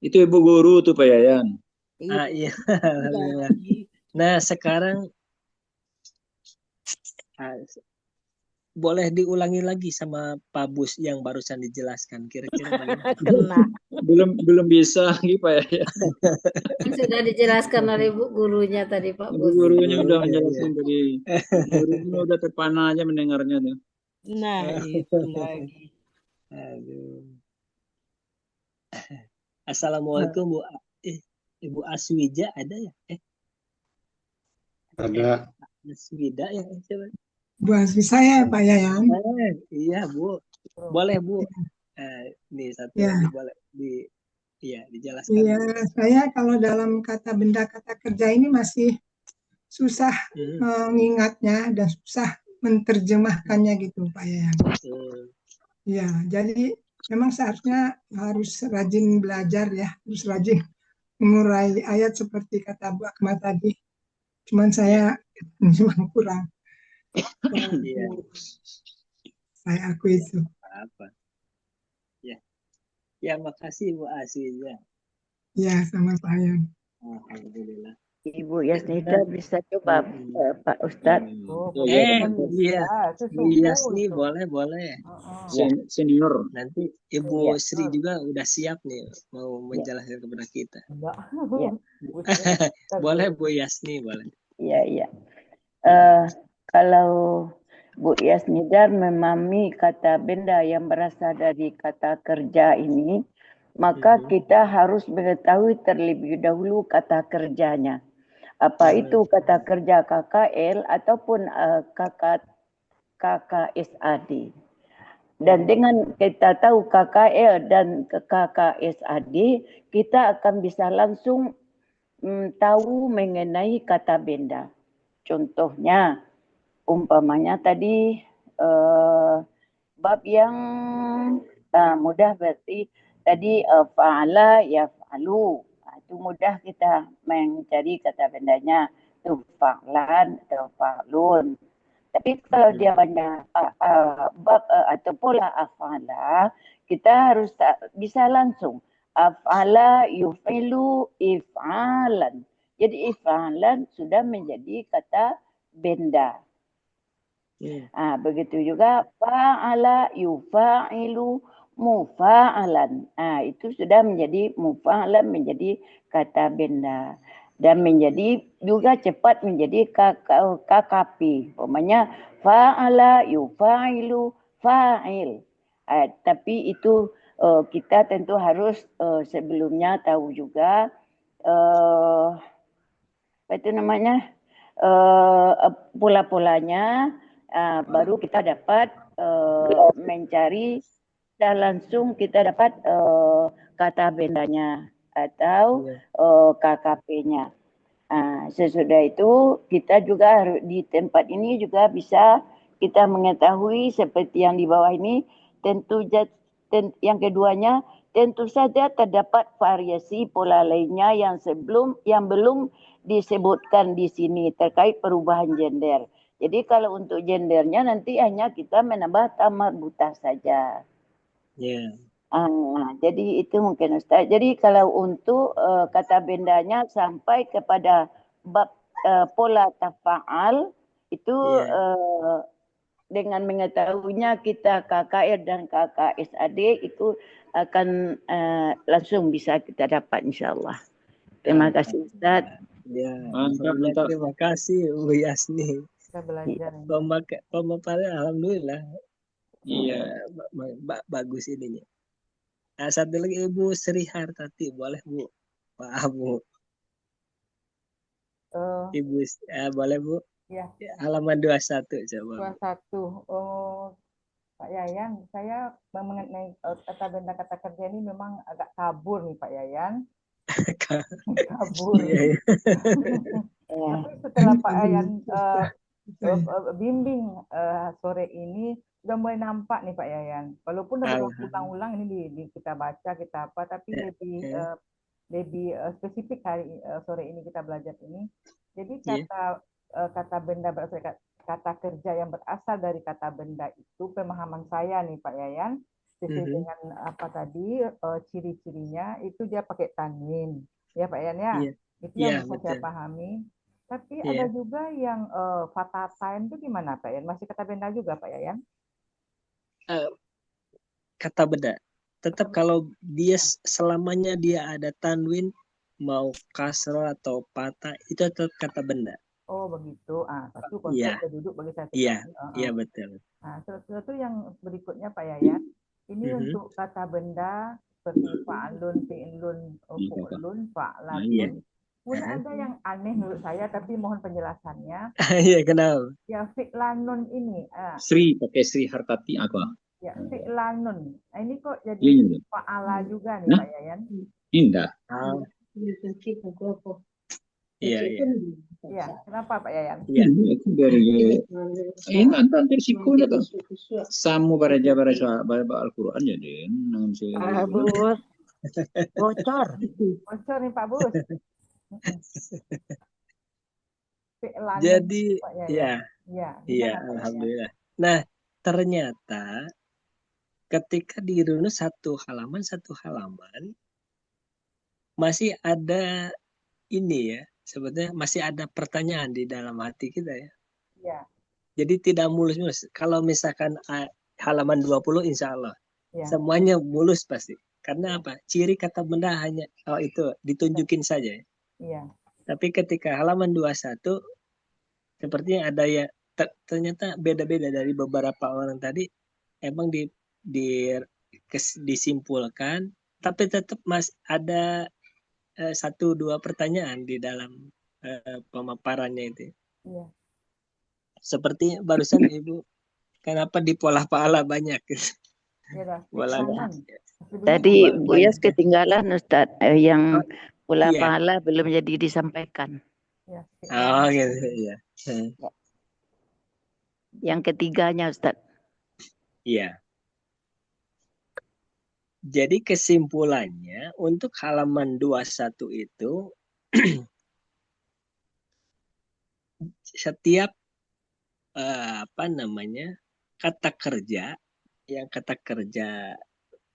Itu Ibu Guru tuh Pak Yayan.
Iya. Alhamdulillah. Nah sekarang boleh diulangi lagi sama Pak Bus yang barusan dijelaskan kira-kira bagaimana?
belum bisa lagi Pak Yayan.
Sudah dijelaskan oleh Bu gurunya tadi Pak Bus.
Gurunya udah menjelaskan tadi. Gurunya udah terpana aja mendengarnya tuh.
Nah itu lagi.
Aduh. Assalamualaikum Bu. Ibu Aswija ada ya?
Ada.
Aswida ya? Coba.
Bu Aswi saya Pak Yayan.
Iya Bu. Boleh Bu. Nih satu boleh dijelaskan.
Iya, saya kalau dalam kata benda kata kerja ini masih susah mengingatnya dan susah menerjemahkannya gitu Pak Yayan. Ya, jadi memang seharusnya harus rajin belajar ya, harus rajin mengurai ayat seperti kata Bu Akmal tadi. Cuman saya memang kurang. Saya akui itu.
Apa? Ya makasih Bu Aswija.
Ya, sama Pak Yayan.
Alhamdulillah.
Ibu Yasnida bisa coba Pak Ustadz.
Iya. Bu Yasni boleh.
Senior.
Nanti Ibu Sri juga udah siap nih mau menjelaskan kepada kita. Boleh Bu Yasni boleh.
Iya. Kalau Bu Yasnida memahami kata benda yang berasal dari kata kerja ini, maka kita harus mengetahui terlebih dahulu kata kerjanya. Apa itu kata kerja KKL ataupun KKSAD. Dan dengan kita tahu KKL dan KKSAD, kita akan bisa langsung tahu mengenai kata benda. Contohnya, umpamanya tadi bab yang mudah berarti tadi fa'ala yaf'alu. Itu mudah kita mencari kata bendanya. Itu fa'lan atau fa'lun. Tapi kalau dia banyak bab atau pola af'ala, kita harus bisa langsung. Af'ala yuf'ilu if'alan. Jadi if'alan sudah menjadi kata benda. Begitu juga fa'ala yufa'ilu mufa'alan. Itu sudah menjadi mufa'alan, menjadi kata benda. Dan menjadi juga cepat menjadi KKP. Umpamanya fa'ala, yufa'ilu, fa'il. Tapi itu kita tentu harus sebelumnya tahu juga apa itu namanya pola-polanya, baru kita dapat mencari dan langsung kita dapat kata bendanya atau KKP-nya. Sesudah itu kita juga harus di tempat ini juga bisa kita mengetahui seperti yang di bawah ini, yang keduanya tentu saja terdapat variasi pola lainnya yang belum disebutkan di sini terkait perubahan gender. Jadi kalau untuk gendernya nanti hanya kita menambah tamat buta saja. Jadi itu mungkin Ustaz. Jadi kalau untuk kata bendanya sampai kepada bab pola tafa'al itu dengan mengetahuinya kita KKR dan KKSAD itu akan langsung bisa kita dapat insyaAllah. Terima kasih Ustaz.
Ya, terima kasih Bu Yasni.
Kita belajar.
Pemaparan alhamdulillah.
Iya.
Bagus ininya. Satu lagi Ibu Sri Hartati, boleh Bu? Pak Bu. Ibu, boleh Bu?
Ya.
Halaman 21 coba.
21. Pak Yayan, saya mengenai kata benda kata kerja ini memang agak kabur nih Pak Yayan. Kabur. Tapi setelah Pak Yayan bimbing sore ini sudah mulai nampak nih Pak Yayan. Walaupun berulang-ulang ini kita baca kita apa, tapi lebih spesifik sore ini kita belajar ini. Jadi kata benda berasal kata kerja yang berasal dari kata benda itu pemahaman saya nih Pak Yayan sesuai dengan apa tadi ciri-cirinya itu dia pakai tanwin ya Pak Yayan ya. Itu yang bisa saya pahami. Tapi ada juga yang fatatain itu gimana Pak Yayan? Masih kata benda juga Pak Yayan?
Kata benda. Tetap kalau dia selamanya dia ada tanwin mau kasroh atau patah itu tetap kata benda.
Oh begitu. Satu konsep duduk bagi saya.
Iya betul.
Sesuatu yang berikutnya Pak Yayan. Ini untuk kata benda seperti fa'alun, fi'lun, fu'lun, fa'latun. Pun ada yang aneh menurut saya, tapi mohon penjelasannya.
Iya, kenapa?
Ya, fi'lanun ini.
Sri, pakai Sri Hartati apa?
Ya, fi'lanun. Ini kok jadi fa'ala juga nih, Pak Yayan?
Indah.
Iya.
Iya, kenapa Pak Yayan?
Iya, itu dari ini antar sikunya tuh. Samu baraja Al-Qur'an ya, Den.
Bos. Bocor.
Bocor nih Pak Bos.
Jadi iya alhamdulillah. Nah ternyata ketika dirunut satu halaman masih ada ini ya, sebetulnya masih ada pertanyaan di dalam hati kita ya.
Iya.
Jadi tidak mulus-mulus. Kalau misalkan halaman 20 insya Allah semuanya mulus pasti. Karena apa? Ciri kata benda hanya itu ditunjukin saja.
Iya.
Tapi ketika halaman 21 sepertinya ada ya ternyata beda-beda dari beberapa orang tadi emang disimpulkan, tapi tetap ada 1-2 pertanyaan di dalam pemaparannya itu.
Iya.
Seperti barusan Ibu, kenapa di pola pahala banyak?
Tadi Bu Yas ketinggalan Ustaz, yang pola pahala belum jadi disampaikan.
Oh gitu ya.
Yang ketiganya Ustaz.
Iya. Jadi kesimpulannya untuk halaman 21 itu setiap kata kerja yang kata kerja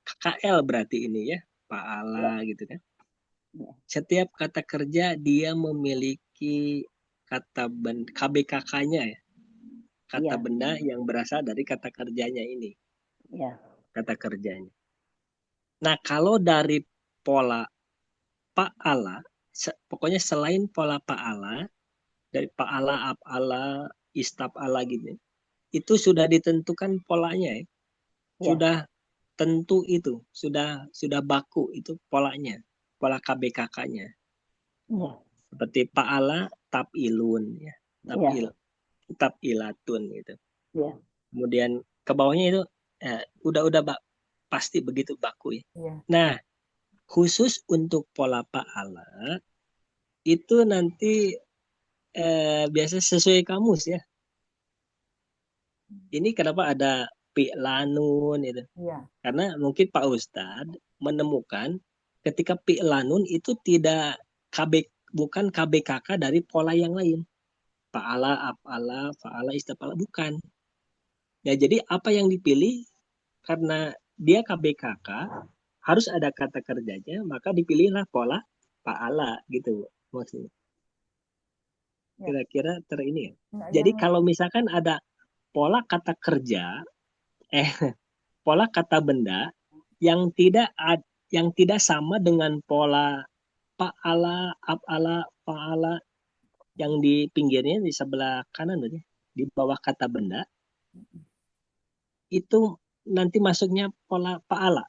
KKL berarti ini ya, Paala gitu kan. Setiap kata kerja dia memiliki kata KBKK-nya ya. Kata benda yang berasal dari kata kerjanya ini.
Ya.
Kata kerjanya. Nah, kalau dari pola pa'ala, pokoknya selain pola pa'ala, dari pa'ala, af'ala, istaf'ala gitu, itu sudah ditentukan polanya ya. Sudah tentu itu, sudah baku itu polanya, pola KBKK-nya. Seperti pa'ala, taf'ilun ya. Taf'ilatun gitu. Kemudian ke bawahnya itu udah pasti begitu baku ya. Nah, khusus untuk pola pa'ala itu nanti biasa sesuai kamus ya. Ini kenapa ada pi'lanun itu? Karena mungkin Pak Ustadz menemukan ketika pi'lanun itu tidak bukan KBKK dari pola yang lain. Fa'ala, af'ala, fa'ala, istaf'ala, bukan. Ya, jadi apa yang dipilih karena dia KBKK harus ada kata kerjanya, maka dipilihlah pola fa'ala gitu maksudnya. Kira-kira ini ya. Jadi kalau misalkan ada pola kata kerja, pola kata benda yang tidak sama dengan pola fa'ala, af'ala, fa'ala yang di pinggirnya di sebelah kanan berarti di bawah kata benda itu nanti masuknya pola fa'ala.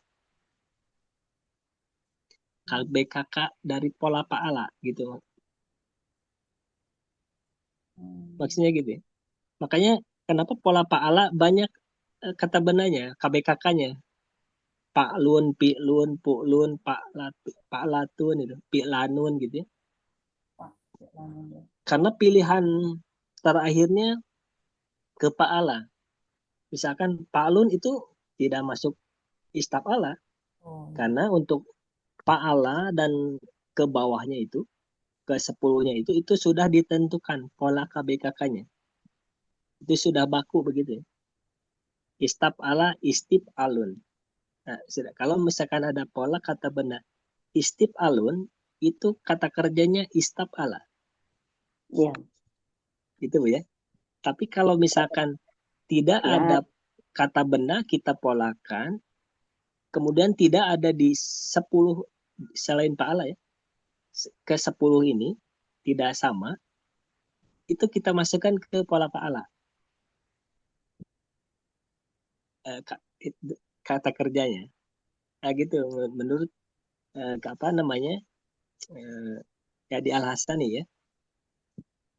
KBKK dari pola fa'ala gitu. Maksudnya gitu ya. Makanya kenapa pola fa'ala banyak kata bendanya, KBKK-nya. Pa'lun, pi'lun, pu'lun, pa'latun itu, pi'lanun gitu ya. Karena pilihan terakhirnya ke fa'ala. Misalkan pa'lun itu tidak masuk istaf'ala. Karena untuk fa'ala dan ke bawahnya itu, ke 10-nya itu sudah ditentukan pola KBKK-nya. Itu sudah baku begitu ya. Istaf'ala, istif'alun. Nah, kalau misalkan ada pola kata benda istif'alun, itu kata kerjanya istaf'ala.
Iya.
Gitu Bu ya. Tapi kalau misalkan tidak ada kata benda kita polakan, kemudian tidak ada di 10 selain fa'ala ya, ke 10 ini tidak sama, itu kita masukkan ke pola fa'ala. Kata kerjanya. Nah gitu menurut apa namanya ya di Al-Hasani ya.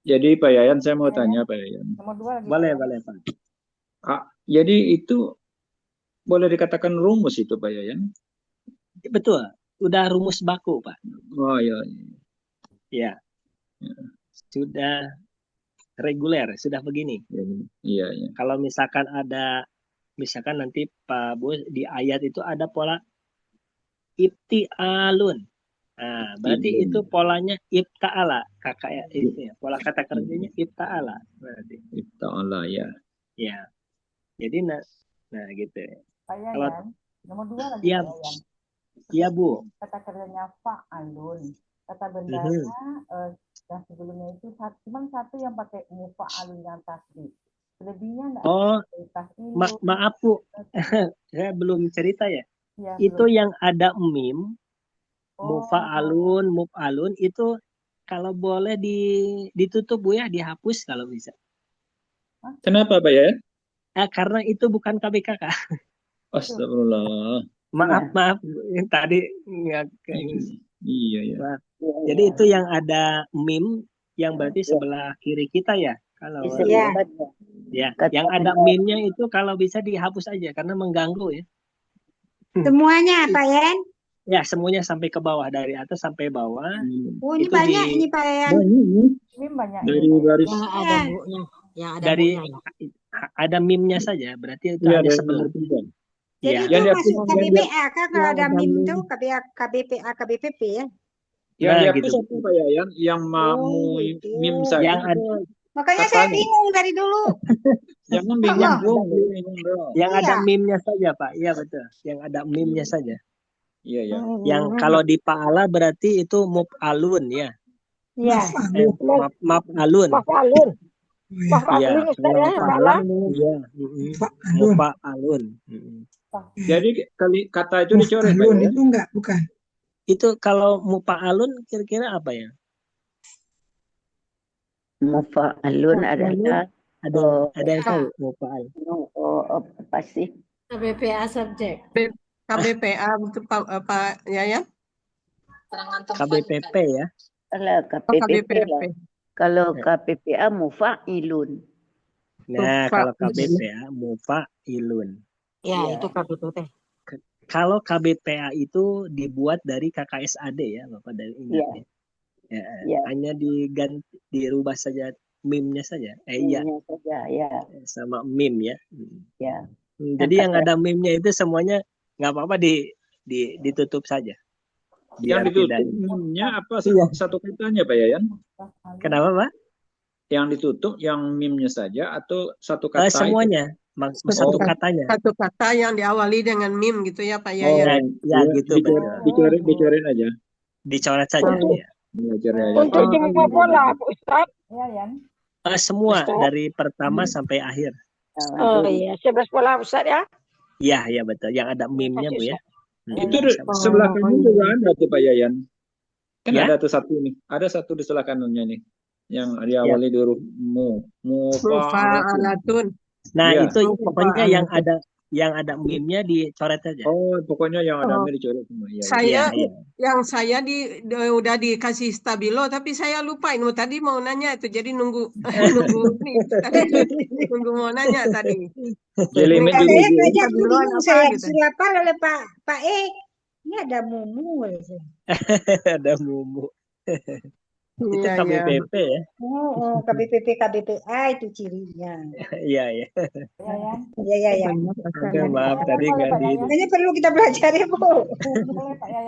Jadi Pak Yayan saya mau tanya Pak Yayan.
Boleh Pak.
Jadi itu boleh dikatakan rumus itu Pak Yayan?
Betul, udah rumus baku Pak.
Oh iya.
Ya. Sudah reguler, sudah begini.
Iya.
Kalau misalkan nanti Pak Bos di ayat itu ada pola ibtialun. Nah, berarti itu polanya ibta'ala, kakak ya, itu ya. Pola kata kerjanya ibta'ala berarti.
Ibta'ala ya.
Ya. Jadi nah gitu ya.
Pak Yayan, nomor 2 lagi
ya,
Pak Yayan.
Iya Bu.
Kata kerjanya fa'alun. Kata bendanya yang sebelumnya itu cuma satu yang pakai mufa'alun yang tasbih. Selebihnya enggak
maaf Bu. Saya belum cerita ya. Itu belum. Yang ada mim, mufa'alun, muf'alun itu kalau boleh ditutup Bu ya, dihapus kalau bisa.
Kenapa Pak ya?
Karena itu bukan KBKK.
Astagfirullah.
Maaf yang tadi nggak.
Iya.
Jadi itu yang ada mim yang berarti sebelah kiri kita ya. Kalau ya, yang ada mimnya itu kalau bisa dihapus aja karena mengganggu ya.
Semuanya Pak Yan?
Ya, semuanya sampai ke bawah, dari atas sampai bawah.
Oh, ini banyak ini Pak Yan.
Mim banyak.
Dari baris
yang ada bunya. Yang ada
dari
bunya.
Ada mimnya saja, berarti itu hanya sebelah.
Jadi itu masuk KBPA kan kalau ada mim itu KBPA, KBPP ya?
Yang dihapus apa Pak Yayan? Yang mau mim saja.
Yang ada.
Makanya saya bingung dari dulu.
Jangan bingung.
Yang ada mimnya saja Pak, iya betul. Yang ada mimnya saja.
Iya.
Yang kalau di pa'ala berarti itu muf'alun ya.
Iya.
Maf'alun.
Maf'alun.
Iya, muf'alun.
Jadi kata itu dicoret, Pak
Mufa'alun
ya?
itu enggak, bukan.
Itu kalau mufa'alun kira-kira apa ya?
Mufa'alun adalah
Ada yang tahu mufa'al?
apa sih?
KBPA subjek.
KBPA itu Pak Yayan?
KBPP ya?
Kalau KPPP lah. Kalau KPPA mufa'ilun.
Nah, kalau KBPA mufa'ilun.
Ya, itu KBPP.
Kalau KBPA itu dibuat dari KKSAD ya, Bapak dari ingat ya. Hanya dirubah saja meme-nya saja.
Meme-nya saja, ya.
Sama meme ya.
Ya.
Jadi yang ada meme-nya itu semuanya nggak apa-apa ditutup saja. Biar
Yang ditutup
tidak.
meme-nya apa satu katanya, Pak Yayan?
Kenapa, Pak?
Yang ditutup yang meme-nya saja atau satu kata?
Semuanya. Satu katanya.
Satu kata yang diawali dengan meme gitu ya Pak Yayan.
Ya gitu.
Dicoret aja.
Dicoret saja. Ya.
Untuk semua pola, Pak Ustaz.
Ya, Yan.
Semua dari pertama sampai akhir.
Oh iya, 11 pola Ustaz ya.
Iya betul. Yang ada meme-nya Bu ya.
Itu sebelah kanan juga ada tuh Pak Yayan. Kan
Ya?
ada tuh satu nih. Ada satu di sebelah kanannya nih. Yang diawali di huruf mu.
Mufa'alatun.
Nah,
Iya.
itu pokoknya yang ada meme-nya dicoret aja.
Oh, pokoknya yang ada meme dicoret semua.
Saya yang saya udah dikasih stabilo tapi saya lupa ini tadi mau nanya itu jadi nunggu nunggu mau nanya tadi.
Jelimet
Saya
juga.
belajar
Stabiloan
bingung
apa
saya
gitu.
disuapkan oleh Pak ini ada mumu.
Ada mumu. Itu
Iya,
KBPP ya.
Oh, KBPP KBPA itu cirinya.
Iya.
Iya.
Oke, maaf tadi nggak di.
Makanya perlu kita pelajari, Bu.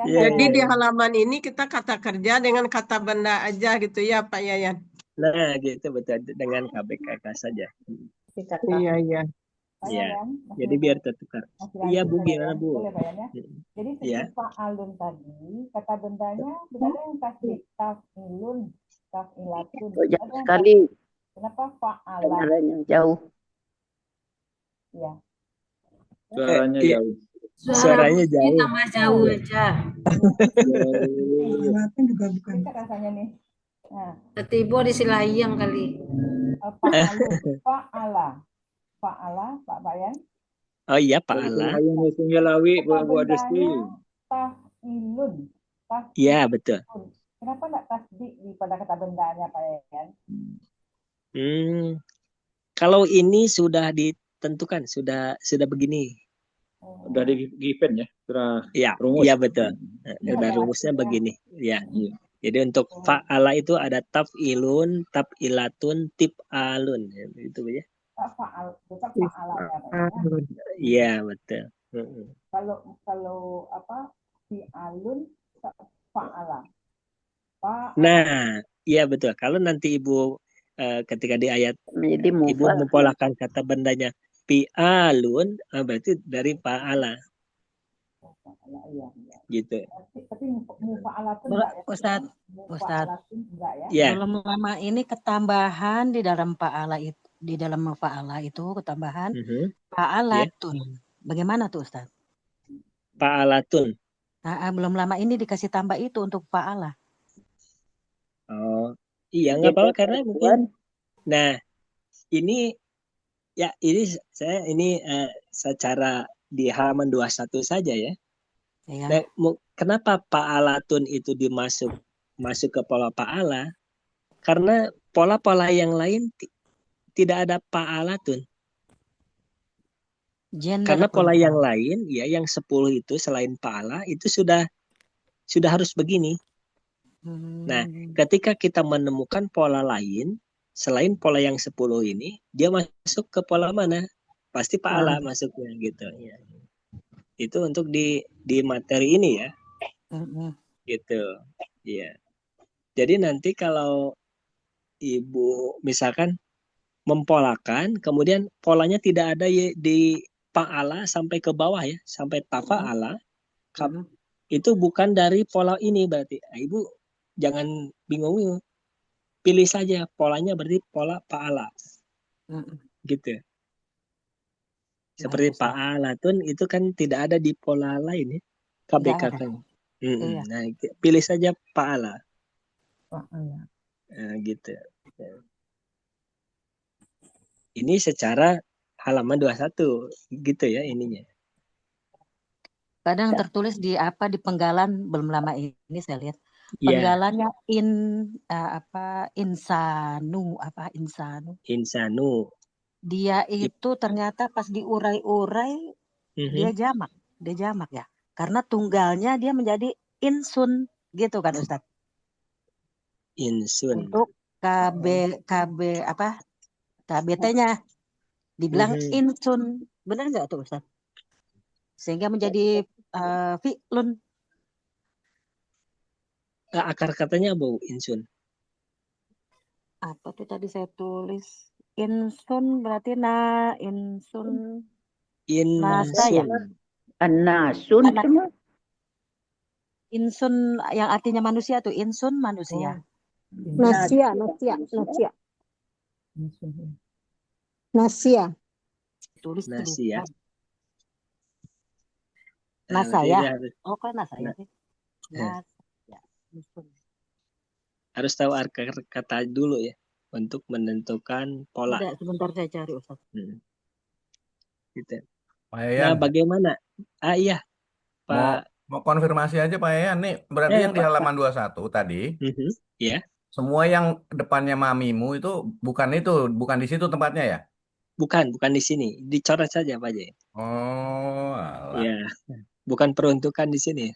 Jadi di halaman ini kita kata kerja dengan kata benda aja gitu ya Pak Yayan.
Nah, gitu betul dengan KBKK saja.
Iya.
Iya. Jadi biar tertukar. Iya Bu, gimana Bu?
Boleh, Pak Yan, ya? Jadi
Iya.
fa'alun tadi, kata bendanya tidak ada yang tasbih, taf'ilun, taf'ilatun.
Jauh
Ada yang
sekali.
Kenapa fa'ala?
Kedengaran yang jauh.
Ya.
Suaranya
Iya.
jauh.
Suaranya jauh.
Tambah jauh aja.
Kan juga bukan.
Bisa rasanya nih. Nah,
Ketibo disilahiyang kali.
Fa'ala, Pak Yan.
Oh iya, Pak Ala.
Yang ismnya lawi buat Desti.
Taf'ilun.
Iya, betul.
Kenapa enggak tasbih pada kata bendanya, Pak Yan?
Kalau ini sudah ditentukan, sudah begini.
Udah di given ya, sudah rumus.
Iya betul. Udah rumusnya begini. Ya. Jadi untuk fa'ala itu ada taf'ilun, taf'ilatun, tif'alun. Itu ya.
Fa'ala
Iya betul.
Kalau apa fi'alun fa'ala.
Nah, iya betul. Kalau nanti Ibu ketika di ayat Ibu mempolahkan kata bendanya fi'alun, berarti dari fa'ala. Gitu.
Tapi mufa'alatun
Ustaz,
ya.
Belum lama ini ketambahan di dalam fa'ala itu, di dalam fa'ala itu ketambahan fa'alatun. Bagaimana tuh Ustaz?
Fa'alatun.
Belum lama ini dikasih tambah itu untuk fa'ala.
Oh, iya nggak apa-apa karena mungkin. Nah, ini saya secara di halaman 21 saja ya. Nah, kenapa fa'alatun itu masuk ke pola fa'ala? Karena pola-pola yang lain tidak ada fa'alatun. Karena pola yang lain ya yang 10 itu selain fa'ala itu sudah harus begini. Nah, ketika kita menemukan pola lain selain pola yang 10 ini, dia masuk ke pola mana? Pasti fa'ala masuknya gitu ya. Itu untuk di materi ini ya. Gitu. Iya. Jadi nanti kalau Ibu misalkan mempolakan, kemudian polanya tidak ada di fa'ala sampai ke bawah ya, sampai tafa'ala. Itu bukan dari pola ini berarti. Nah, Ibu jangan bingung. Pilih saja polanya berarti pola fa'ala. Gitu. Seperti fa'alatun itu kan tidak ada di pola lain ya. KBK
Tidak ada.
kan.
Iya.
Nah, pilih saja fa'ala.
Fa'ala.
Nah, gitu. Ini secara halaman 21 gitu ya ininya.
Kadang tertulis di di penggalan belum lama ini saya lihat.
Iya.
Penggalannya insanu
Insanu.
Dia itu ternyata pas diurai-urai dia jamak ya. Karena tunggalnya dia menjadi insun gitu kan Ustadz.
Insun.
Untuk KBT-nya dibilang insun. Benar nggak tuh Ustadz? Sehingga menjadi fi'lun.
Akar katanya apa insun?
Apa tuh tadi saya tulis? Insun berarti insun. Nasa ya?
Nasun cuma.
Insun yang artinya manusia tuh, insun manusia.
Nasia.
Tulis
Nasia.
Nasa ya. Oh kan Nasa ya.
Harus tahu akar kata dulu ya untuk menentukan pola.
Tidak, sebentar saya cari Ustaz.
Gitu.
Pak Yayan.
Nah, bagaimana? Iya. Pak.
Mau konfirmasi aja Pak Yayan nih. Berarti yang di halaman 21 tadi.
Iya.
Semua yang depannya mamimu itu bukan di situ tempatnya ya?
Bukan di sini. Dicoret saja Pak Jay.
Oh, alah.
Ya. Bukan peruntukan di sini.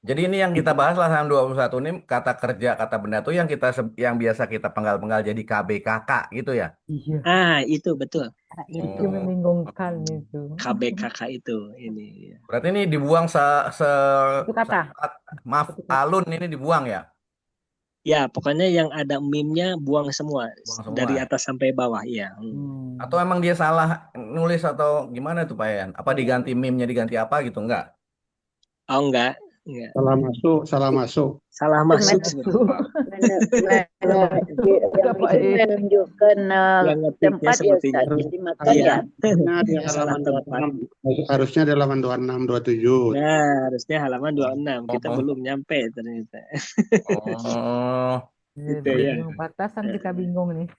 Jadi ini yang kita bahas lah halaman 21 ini kata kerja, kata benda tuh yang biasa kita penggal-penggal jadi KBKK gitu ya?
Iya.
Itu betul.
Itu membingungkan itu.
KBKK itu ini.
Berarti ini dibuang
Itu kata.
Maaf, alun ini dibuang ya?
Ya, pokoknya yang ada meme-nya buang semua. Dari atas sampai bawah, iya.
Atau emang dia salah nulis atau gimana tuh Pak Yayan? Apa diganti meme-nya diganti apa gitu enggak?
Oh, enggak.
Salah masuk.
Menunjukkan tempat ya Ustaz, jadi makan ya.
Harusnya di halaman 26, 27.
Nah, harusnya halaman 26. Kita belum nyampe ternyata.
Gitu ya. Batasan kita bingung nih.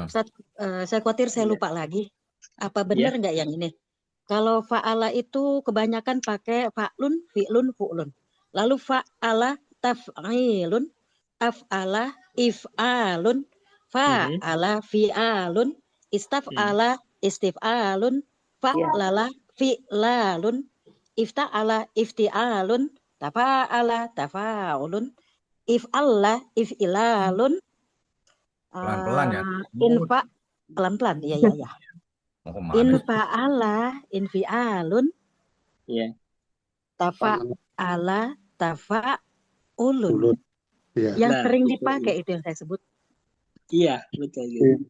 Ustaz, saya khawatir saya lupa lagi. Apa benar nggak yang ini? Kalau fa'ala itu kebanyakan pakai fa'lun, fi'lun, fu'lun. Lalu fa'ala taf'ilun, af'ala if'alun, fa'ala fi'alun, istaf'ala istif'alun, fa'lala fi'lalun, ifta'ala ifti'alun, tafa'ala tafa'ulun, if'alla if'ilalun,
pelan-pelan ya.
Infa pelan-pelan, iya. Infa'ala infi'alun, tafa'ala tafa'ulun. Yang sering dipakai itu yang saya sebut.
Iya, betul gitu.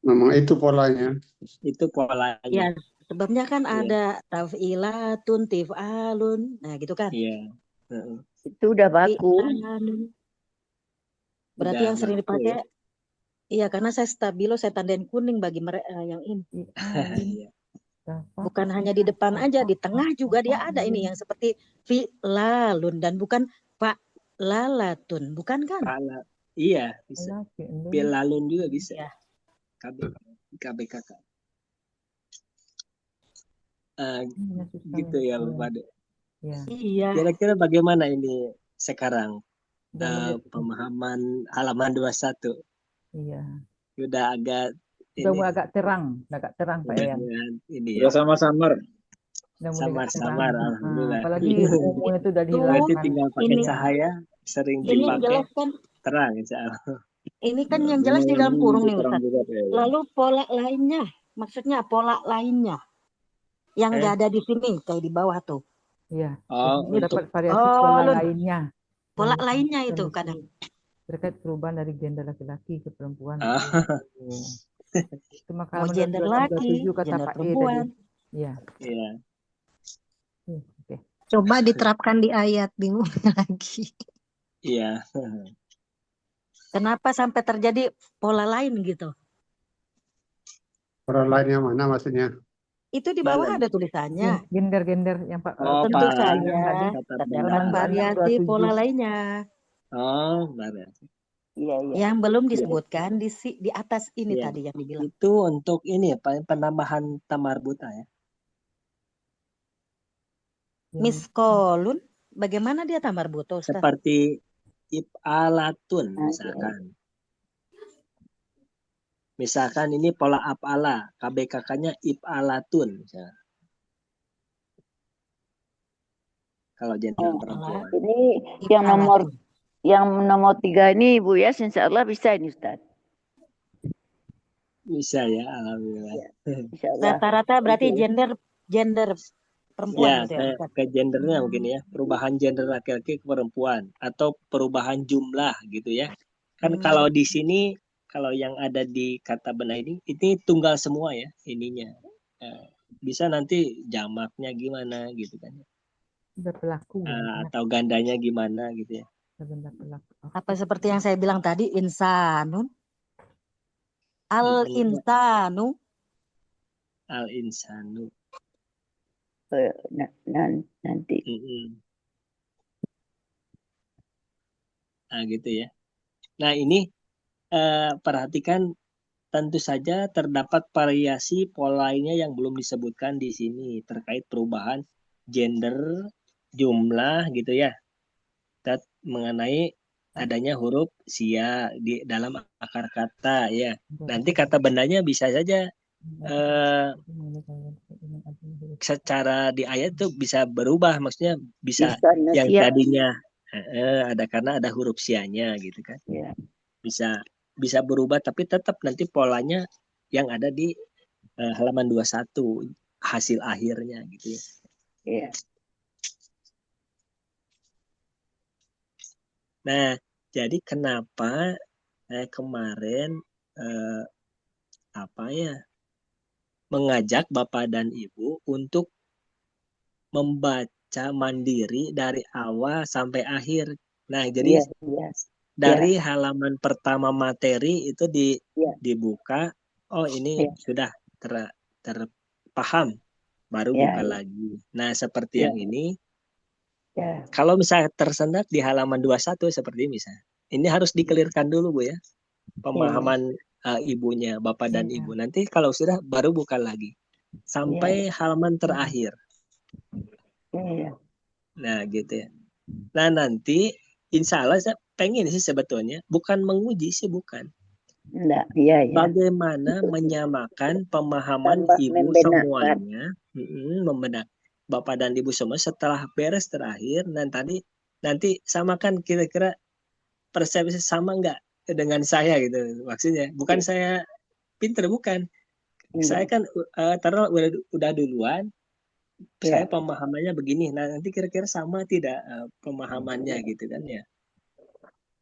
Memang itu polanya.
Itu polanya.
Ya, sebabnya kan ada taf'ilatun, tif'alun, nah gitu kan.
Iya.
Itu udah baku.
Berarti yang sering dipakai. Iya, karena saya stabilo, saya tandain kuning bagi mereka yang ini. Bukan hanya di depan aja, di tengah juga dia ada ini yang seperti fi'lalun dan bukan fa'lalatun, bukan kan?
Iya, bisa. Fi'lalun juga bisa. Ya. KBKK. Gitu ya, Bapak Ade.
Iya.
Kira-kira bagaimana ini sekarang pemahaman halaman 21?
Iya.
Udah agak
terang Pak Yayan.
Ini
udah samar-samar.
Samar-samar, alhamdulillah.
Apalagi umumnya itu udah dihilangkan.
Berarti tinggal pakai cahaya sering dipakai terang insya Allah.
Ini kan yang jelas di dalam kurung nih Ustaz. Lalu pola lainnya, maksudnya pola lainnya yang nggak ada di sini kayak di bawah tuh.
Iya.
Ini
dapat variasi pola lainnya.
Pola lainnya itu kadang.
Terkait perubahan dari gender laki-laki ke perempuan. Itu maka
gender laki, gender perempuan.
Iya.
Oke. Coba diterapkan di ayat, bingung lagi.
Iya.
Kenapa sampai terjadi pola lain gitu?
Pola lain yang mana maksudnya?
Itu di bawah ada tulisannya.
Gender yang Pak.
Oh,
Tentu
Pak.
saja
Kata
terdapat
benda.
variasi pola lainnya
Oh, variasi.
Iya, iya.
yang belum
Iya.
disebutkan di atas ini
Iya.
tadi yang dibilang.
Itu untuk ini ya, Pak, penambahan tamarbuta ya.
Miskolun, bagaimana dia tamar buto, Ustaz?
Seperti if'alatun misalkan. Misalkan ini pola af'ala, KBKK-nya if'alatun misalkan. Kalau gender perempuan.
Ini yang nomor 3 ini Bu ya, insya Allah bisa ini Ustaz.
Bisa ya, alhamdulillah.
Insya Allah.
Rata-rata berarti
Oke.
gender perempuan
Ya,
gitu ya, Ustaz?
ke gendernya mungkin ya, perubahan gender laki-laki ke perempuan atau perubahan jumlah gitu ya. Kan kalau di sini, kalau yang ada di kata benda ini tunggal semua ya ininya. Bisa nanti jamaknya gimana gitu kan.
Berpelaku.
Atau gandanya gimana gitu ya.
Apa seperti yang saya bilang tadi, insanun, al-insanu.
Al-insanu.
Nanti.
Nah gitu ya. Nah ini perhatikan, tentu saja terdapat variasi pola lainnya yang belum disebutkan di sini terkait perubahan gender, jumlah gitu ya. Dan mengenai adanya huruf sia di dalam akar kata ya. Nanti kata bendanya bisa saja secara di ayat tuh bisa berubah, maksudnya bisa yang tadinya karena ada huruf sianya gitu kan. Bisa berubah tapi tetap nanti polanya yang ada di halaman 21 hasil akhirnya gitu ya.
Iya.
Nah, jadi kenapa kemarin mengajak Bapak dan Ibu untuk membaca mandiri dari awal sampai akhir. Nah, jadi dari halaman pertama materi itu dibuka, oh ini sudah terpaham, baru buka lagi. Nah, seperti yang ini, kalau misalnya tersendat di halaman 21 seperti misalnya, ini harus dikelirkan dulu Bu ya, pemahaman ibunya, Bapak dan Ibu. Nanti kalau sudah baru buka lagi sampai halaman terakhir. Nah gitu ya. Nah nanti insya Allah saya pengen sih sebetulnya bukan menguji sih, bukan. Bagaimana menyamakan pemahaman ibu semuanya, membenak Bapak dan Ibu semua setelah beres terakhir, dan nanti samakan kira-kira persepsi sama nggak dengan saya gitu maksudnya. Bukan saya pinter, bukan. Saya kan udah duluan, saya pemahamannya begini. Nah nanti kira-kira sama tidak pemahamannya gitu kan ya.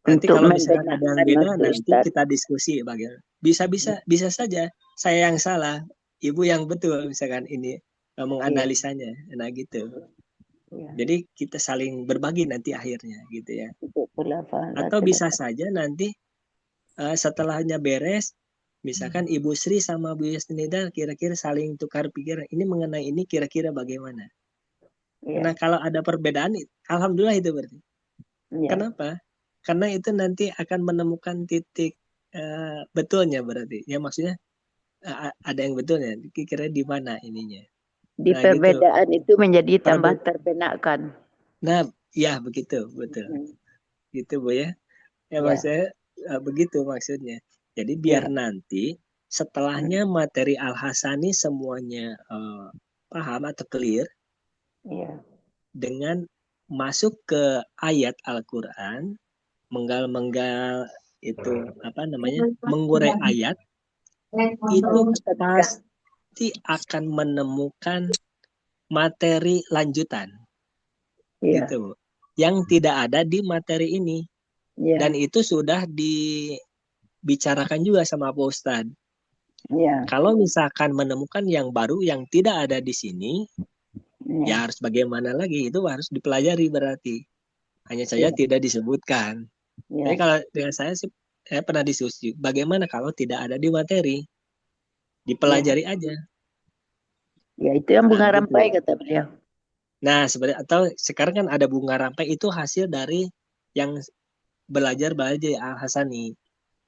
Nanti kalau misalnya ada yang beda, nanti kita diskusi bagaimana. Bisa saja saya yang salah, Ibu yang betul misalkan ini menganalisanya. Nah gitu. Jadi kita saling berbagi nanti akhirnya gitu ya. Atau bisa saja nanti setelahnya beres, misalkan Ibu Sri sama Bu Yasnida kira-kira saling tukar pikiran, ini mengenai ini kira-kira bagaimana. Nah kalau ada perbedaan, alhamdulillah itu berarti. Kenapa? Karena itu nanti akan menemukan titik betulnya berarti. Ya maksudnya ada yang betulnya, kira-kira di mana ininya.
Di perbedaan itu menjadi tambah terbenakkan.
Nah, ya begitu, betul. Gitu Bu ya. Ya maksudnya begitu maksudnya. Jadi biar nanti setelahnya materi Al-Hasani semuanya paham atau clear, dengan masuk ke ayat Al-Quran, menggal-menggal itu mengurai ayat, itu pasti akan menemukan materi lanjutan, gitu Bu, yang tidak ada di materi ini. Dan itu sudah dibicarakan juga sama Pak Ustadz. Kalau misalkan menemukan yang baru yang tidak ada di sini, ya harus bagaimana lagi, itu harus dipelajari berarti. Hanya saja tidak disebutkan. Jadi kalau dengan saya sih, saya pernah diskusi, bagaimana kalau tidak ada di materi? dipelajari aja.
Ya, itu yang bunga
Nah, gitu.
rampai kata beliau.
Nah, sebenarnya atau sekarang kan ada bunga rampai itu hasil dari yang belajar Al-Hasani.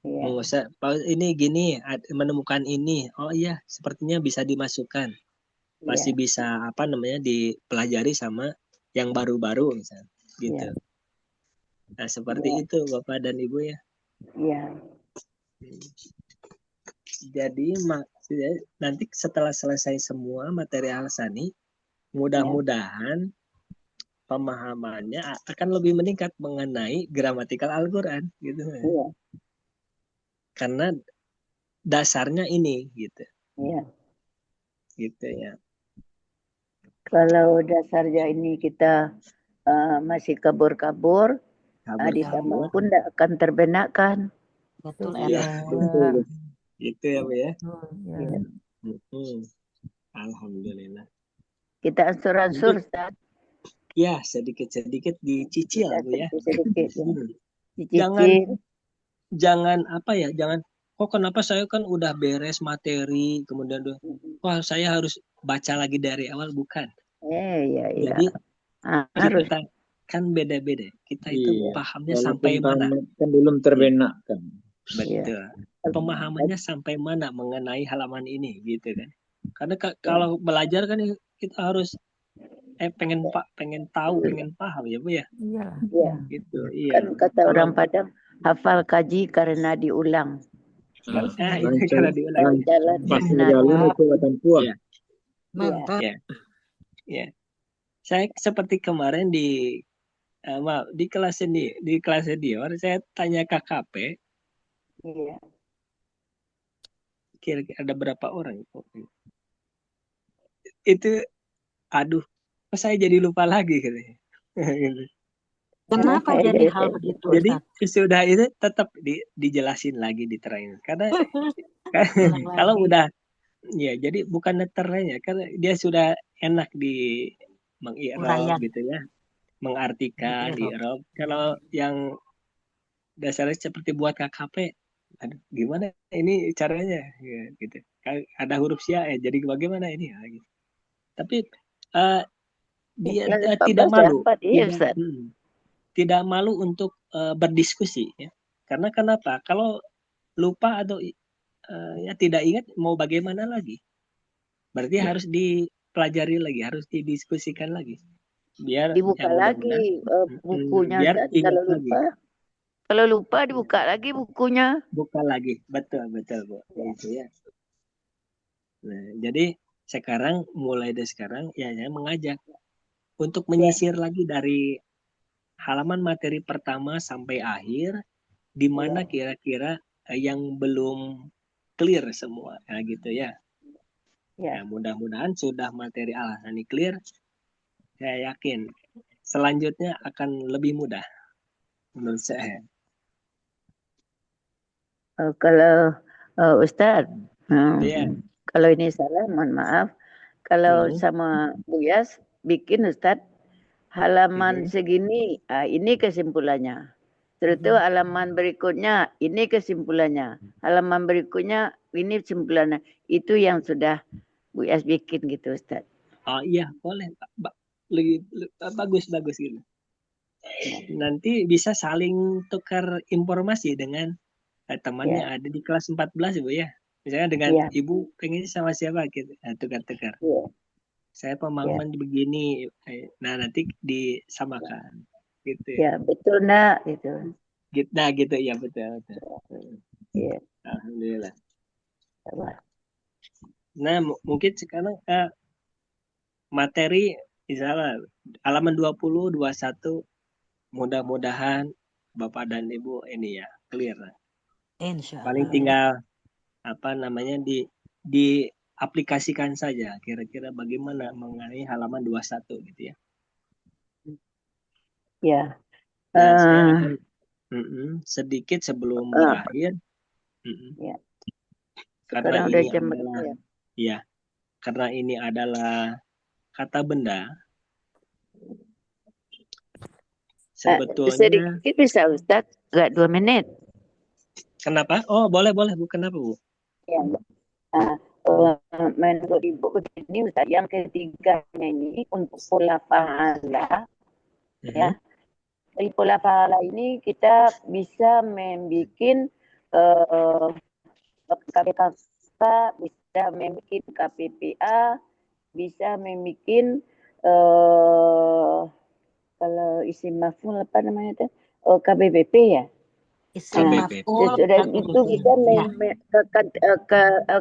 Iya.
Ini gini, menemukan ini. Oh iya, sepertinya bisa dimasukkan. Masih
Iya.
bisa apa namanya dipelajari sama yang baru-baru misalnya, gitu.
Iya.
Nah, seperti
Iya.
itu Bapak dan Ibu ya.
Iya.
Jadi nanti setelah selesai semua materi Al-Hasani, mudah-mudahan pemahamannya akan lebih meningkat mengenai gramatikal Al-Quran gitu.
Iya.
Karena dasarnya ini gitu.
Iya.
Gitu ya.
Kalau dasarnya ini kita masih kabur-kabur, ditambah pun tidak akan terbenakkan.
Betul,
Iya.
betul.
Gitu ya, Bu ya.
Iya.
Alhamdulillah.
Kita ansur-ansur, Ustaz.
Ya, sedikit-sedikit dicicil, Bu ya.
Sedikit ya.
Jangan apa ya, jangan kenapa saya kan udah beres materi, kemudian saya harus baca lagi dari awal, bukan.
Iya.
Jadi
harus.
kita kan beda-beda. Kita itu pahamnya
Walaupun
sampai mana?
kan belum terbenakkan.
Betul. Pemahamannya sampai mana mengenai halaman ini, gitu kan. Karena kalau belajar kan kita harus pengen tahu, pengen paham ya, Bu ya.
Iya.
Gitu. Iya.
Kan kata orang Padang, hafal kaji karena diulang.
Itu karena diulang.
Jalan
Mantap.
Ya. Saya seperti kemarin di kelas senior saya tanya KKP.
Iya.
Kira-kira ada berapa orang? Itu saya jadi lupa lagi katanya.
Kenapa jadi hal begitu?
Jadi sudah itu tetap dijelasin lagi, diterangin. Karena kalau udah jadi bukan terangnya, karena dia sudah enak di mengi'rab gitu ya, mengartikan i'rab. Kalau yang dasarnya seperti buat KKP, gimana ini caranya gitu. Ada huruf sya jadi bagaimana ini gitu. Tapi dia tidak malu. Tidak malu untuk berdiskusi ya. Karena kenapa? Kalau lupa atau tidak ingat mau bagaimana lagi? Berarti harus dipelajari lagi, harus didiskusikan lagi. Biar
dibuka lagi bukunya,
biar
kalau lupa. Kalau lupa dibuka lagi bukunya.
Buka lagi, betul Bu. Itu ya. Nah, jadi mulai dari sekarang ya saya mengajak untuk menyisir lagi dari halaman materi pertama sampai akhir, di mana kira-kira yang belum clear semua, gitu ya. Ya, mudah-mudahan sudah materi Al-Hasani clear. Saya yakin selanjutnya akan lebih mudah menurut saya.
Kalau Ustadz, kalau ini salah, mohon maaf. Kalau sama Buyas bikin Ustadz halaman segini, ini kesimpulannya. Terus itu halaman berikutnya, ini kesimpulannya. Halaman berikutnya, ini kesimpulannya. Itu yang sudah Buyas bikin gitu Ustadz.
Oh iya, boleh. Bagus gitu. Nanti bisa saling tukar informasi dengan temannya ada di kelas 14 Bu ya. Misalnya dengan Ibu pengen sama siapa gitu. Tukar-tukar. Saya pemahaman begini. Nah, nanti disamakan gitu.
Ya, betul Nak gitu.
Nah, gitu ya, betul.
Iya.
Alhamdulillah. Nah, mungkin sekarang materi misalnya halaman 20, 21 mudah-mudahan Bapak dan Ibu ini ya clear. Paling tinggal diaplikasikan saja kira-kira bagaimana mengenai halaman 21 gitu ya.
Ya.
Saya akan sedikit sebelum berakhir. Karena ini adalah karena ini adalah kata benda. Sebetulnya
sedikit bisa Ustadz, enggak 2 menit.
Kenapa? Oh, boleh Bu. Kenapa Bu?
Ya. menurut Ibu begini Ustaz, yang ketiganya ini untuk pola pahala ya. Dari pola pahala ini kita bisa membuat KPKK, bisa membuat KPPA, bisa membuat kalau isim maf'ul apa namanya itu? KBBP ya.
Isim
Nah,
maf'ul,
sudah itu kita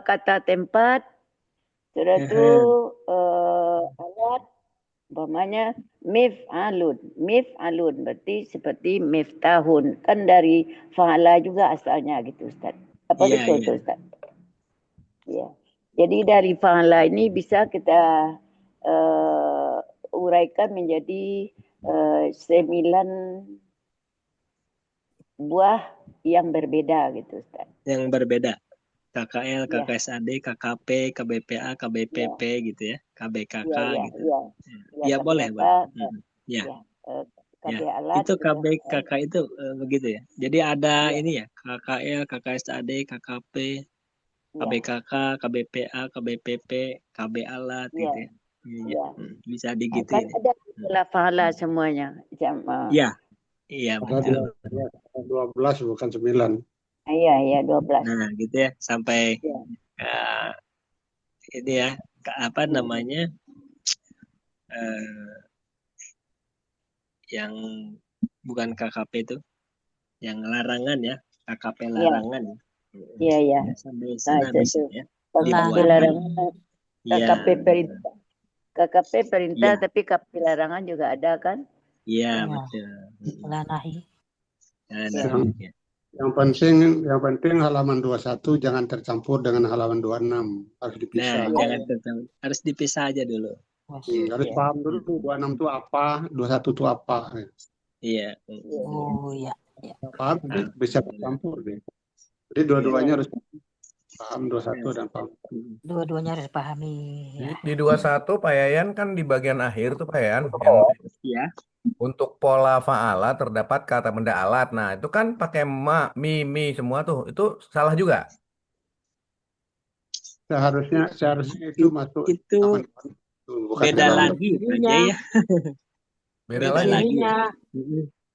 kata tempat, sudah itu alat, umpamanya mif'alun berarti seperti miftahun, kan dari fa'ala juga asalnya gitu Ustaz. Apa betul tuh Ustaz? Ya. Jadi dari fa'ala ini bisa kita uraikan menjadi 9 buah yang berbeda gitu Ustaz.
Yang berbeda. KKL, KKSAD, KKP, KBPA, KBPP gitu ya. KBKK gitu. Ya boleh, Bang. Ya. Ya, itu KBKK itu begitu ya. Jadi ada ini ya, KKL, KKSAD, KKP, KBKK, KBPA, KBPP, KB alat gitu ya. Iya. Bisa digituin.
Kan ada pahala semuanya.
Iya. Iya, betul.
12 bukan 9.
Iya 12.
Nah, gitu ya, sampai ini ya, apa namanya? Yang bukan KKP itu, yang larangan ya, KKP larangan.
Iya.
Sampai sana bisa ya.
KKP larangan, KKP perintah. KKP perintah tapi KKP larangan juga ada kan?
Iya, betul.
Lanahi.
Yang penting halaman 21 jangan tercampur dengan halaman 26, harus dipisah.
Nah, jangan tercampur. Harus dipisah aja dulu.
Harus paham dulu tuh 26 itu apa, 21 itu apa.
Iya.
Oh iya.
Paham bisa tercampur deh. Jadi dua-duanya harus paham 21 dan paham.
Dua-duanya harus pahami.
Di 21 Pak Yayan kan di bagian akhir tuh Pak Yayan
yang
untuk pola fa'ala terdapat kata benda alat. Nah, itu kan pakai ma, mi semua tuh. Itu salah juga.
Seharusnya itu masuk.
Itu beda lagi aja ya.
Beda lagi.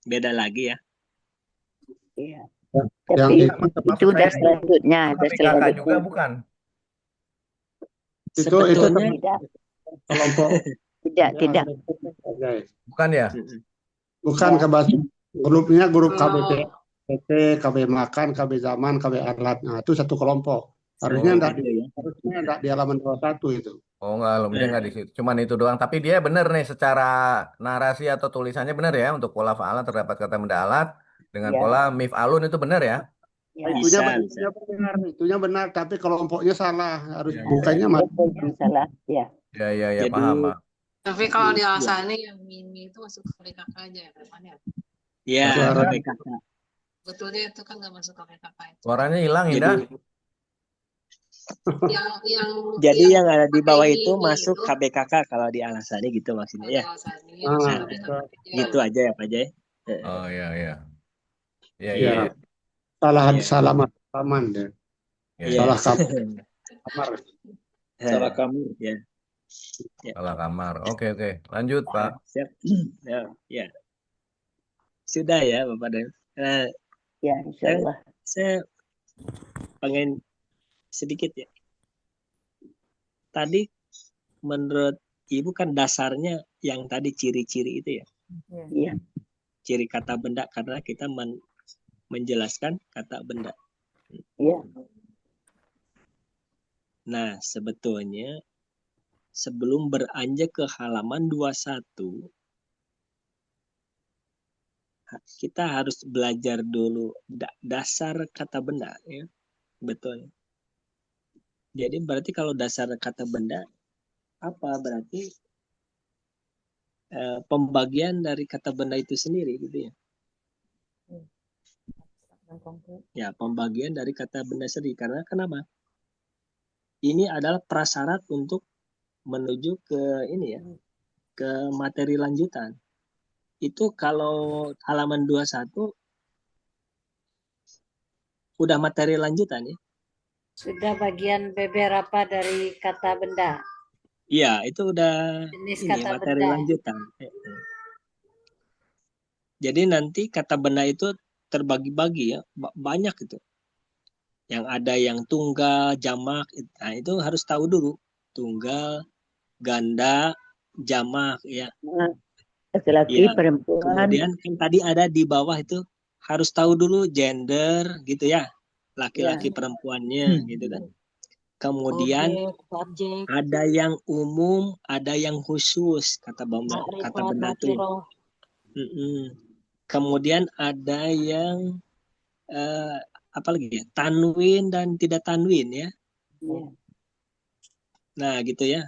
Beda lagi ya.
Iya. Tapi itu udah selanjutnya.
Kakak juga bukan?
Itu kelompok.
Tidak.
Bukan ya?
Bukan ke bahasa grupnya grup KBP, KB makan, KB zaman, KB alat. Nah, itu satu kelompok. Harusnya enggak di halaman 21 itu.
Oh enggak, enggak di situ. Cuman itu doang. Tapi dia benar nih secara narasi atau tulisannya benar ya. Untuk pola fa'ala terdapat kata benda alat dengan pola mif'alun itu benar ya.
Itunya benar, tapi kelompoknya salah. Harus bukanya
salah. Ya,
paham.
Tapi kalau di alasannya yang mimi itu masuk KPKK aja ya, teman-teman ya?
Iya, KPKK.
Betulnya itu kan nggak masuk KPKK itu.
Suaranya hilang, Indah.
Jadi yang ada di bawah itu masuk KBKK kalau di alasannya gitu maksudnya ya. Gitu aja ya Pak Jay.
Oh iya.
Salah halaman deh. Salah kamar.
Salah kamar ya.
Salah kamar. Oke. Lanjut, Pak.
Siap. Ya. Sudah ya, Bapak dan.
Ya, insyaallah.
Saya pengen sedikit ya. Tadi menurut Ibu kan dasarnya yang tadi ciri-ciri itu ya.
Iya.
Ciri kata benda karena kita menjelaskan kata benda.
Iya.
Nah, sebetulnya sebelum beranjak ke halaman 21, kita harus belajar dulu dasar kata benda ya. Betul. Jadi berarti kalau dasar kata benda apa berarti pembagian dari kata benda itu sendiri gitu ya. Ya, pembagian dari kata benda sendiri. Karena kenapa? Ini adalah prasyarat untuk menuju ke ini ya, ke materi lanjutan. Itu kalau halaman 21 udah materi lanjutan ya.
Sudah bagian beberapa dari kata benda.
Iya, itu udah
Jenis
ini
kata
materi
benda.
lanjutan. Jadi nanti kata benda itu terbagi-bagi ya, banyak itu. Yang ada yang tunggal, jamak, nah itu harus tahu dulu. Tunggal, ganda, jamak ya.
Laki-laki,
Ya.
perempuan.
Kemudian kan tadi ada di bawah itu harus tahu dulu gender gitu ya. Laki-laki perempuannya gitu kan. Kemudian
Subjek,
ada yang umum, ada yang khusus kata benda itu. Kemudian ada yang apa lagi ya? Tanwin dan tidak tanwin ya. Nah, gitu ya.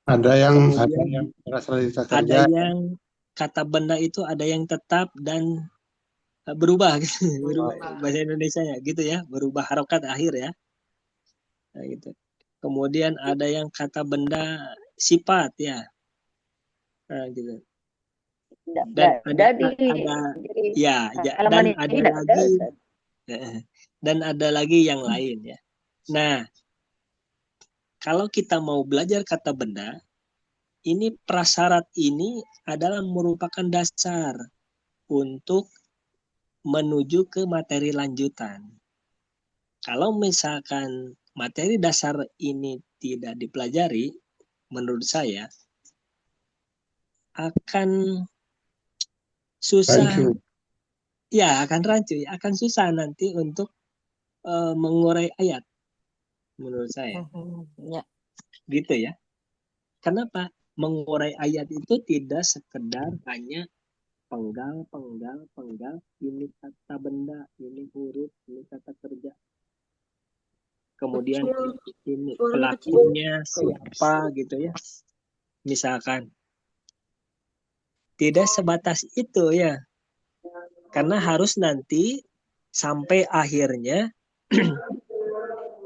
Ada yang
Kemudian
berasal dari kata
ada
kerja.
yang kata benda itu ada yang tetap dan berubah gitu. Berubah bahasa Indonesianya gitu ya, berubah harokat akhir ya. Nah, gitu. Kemudian ada yang kata benda sifat ya. Nah, gitu. Dan ada lagi yang lain ya. Nah, kalau kita mau belajar kata benda, ini prasyarat ini adalah merupakan dasar untuk menuju ke materi lanjutan. Kalau misalkan materi dasar ini tidak dipelajari, menurut saya akan susah. Rancu. Ya, akan rancu, akan susah nanti untuk mengurai ayat, menurut saya.
Ya.
Gitu ya. Kenapa? Mengurai ayat itu tidak sekedar hanya penggal, ini kata benda, ini huruf, ini kata kerja. Kemudian ini pelakunya siapa gitu ya. Misalkan. Tidak sebatas itu ya. Karena harus nanti sampai akhirnya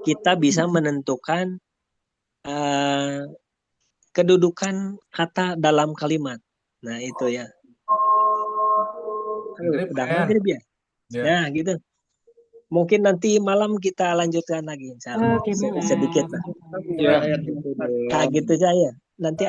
kita bisa menentukan kedudukan kata dalam kalimat. Nah, itu ya. Udah maghrib ya? Nah, gitu. Mungkin nanti malam kita lanjutkan lagi, insya Allah. Sedikit lah.
Ya,
Nah, gitu saja. Nanti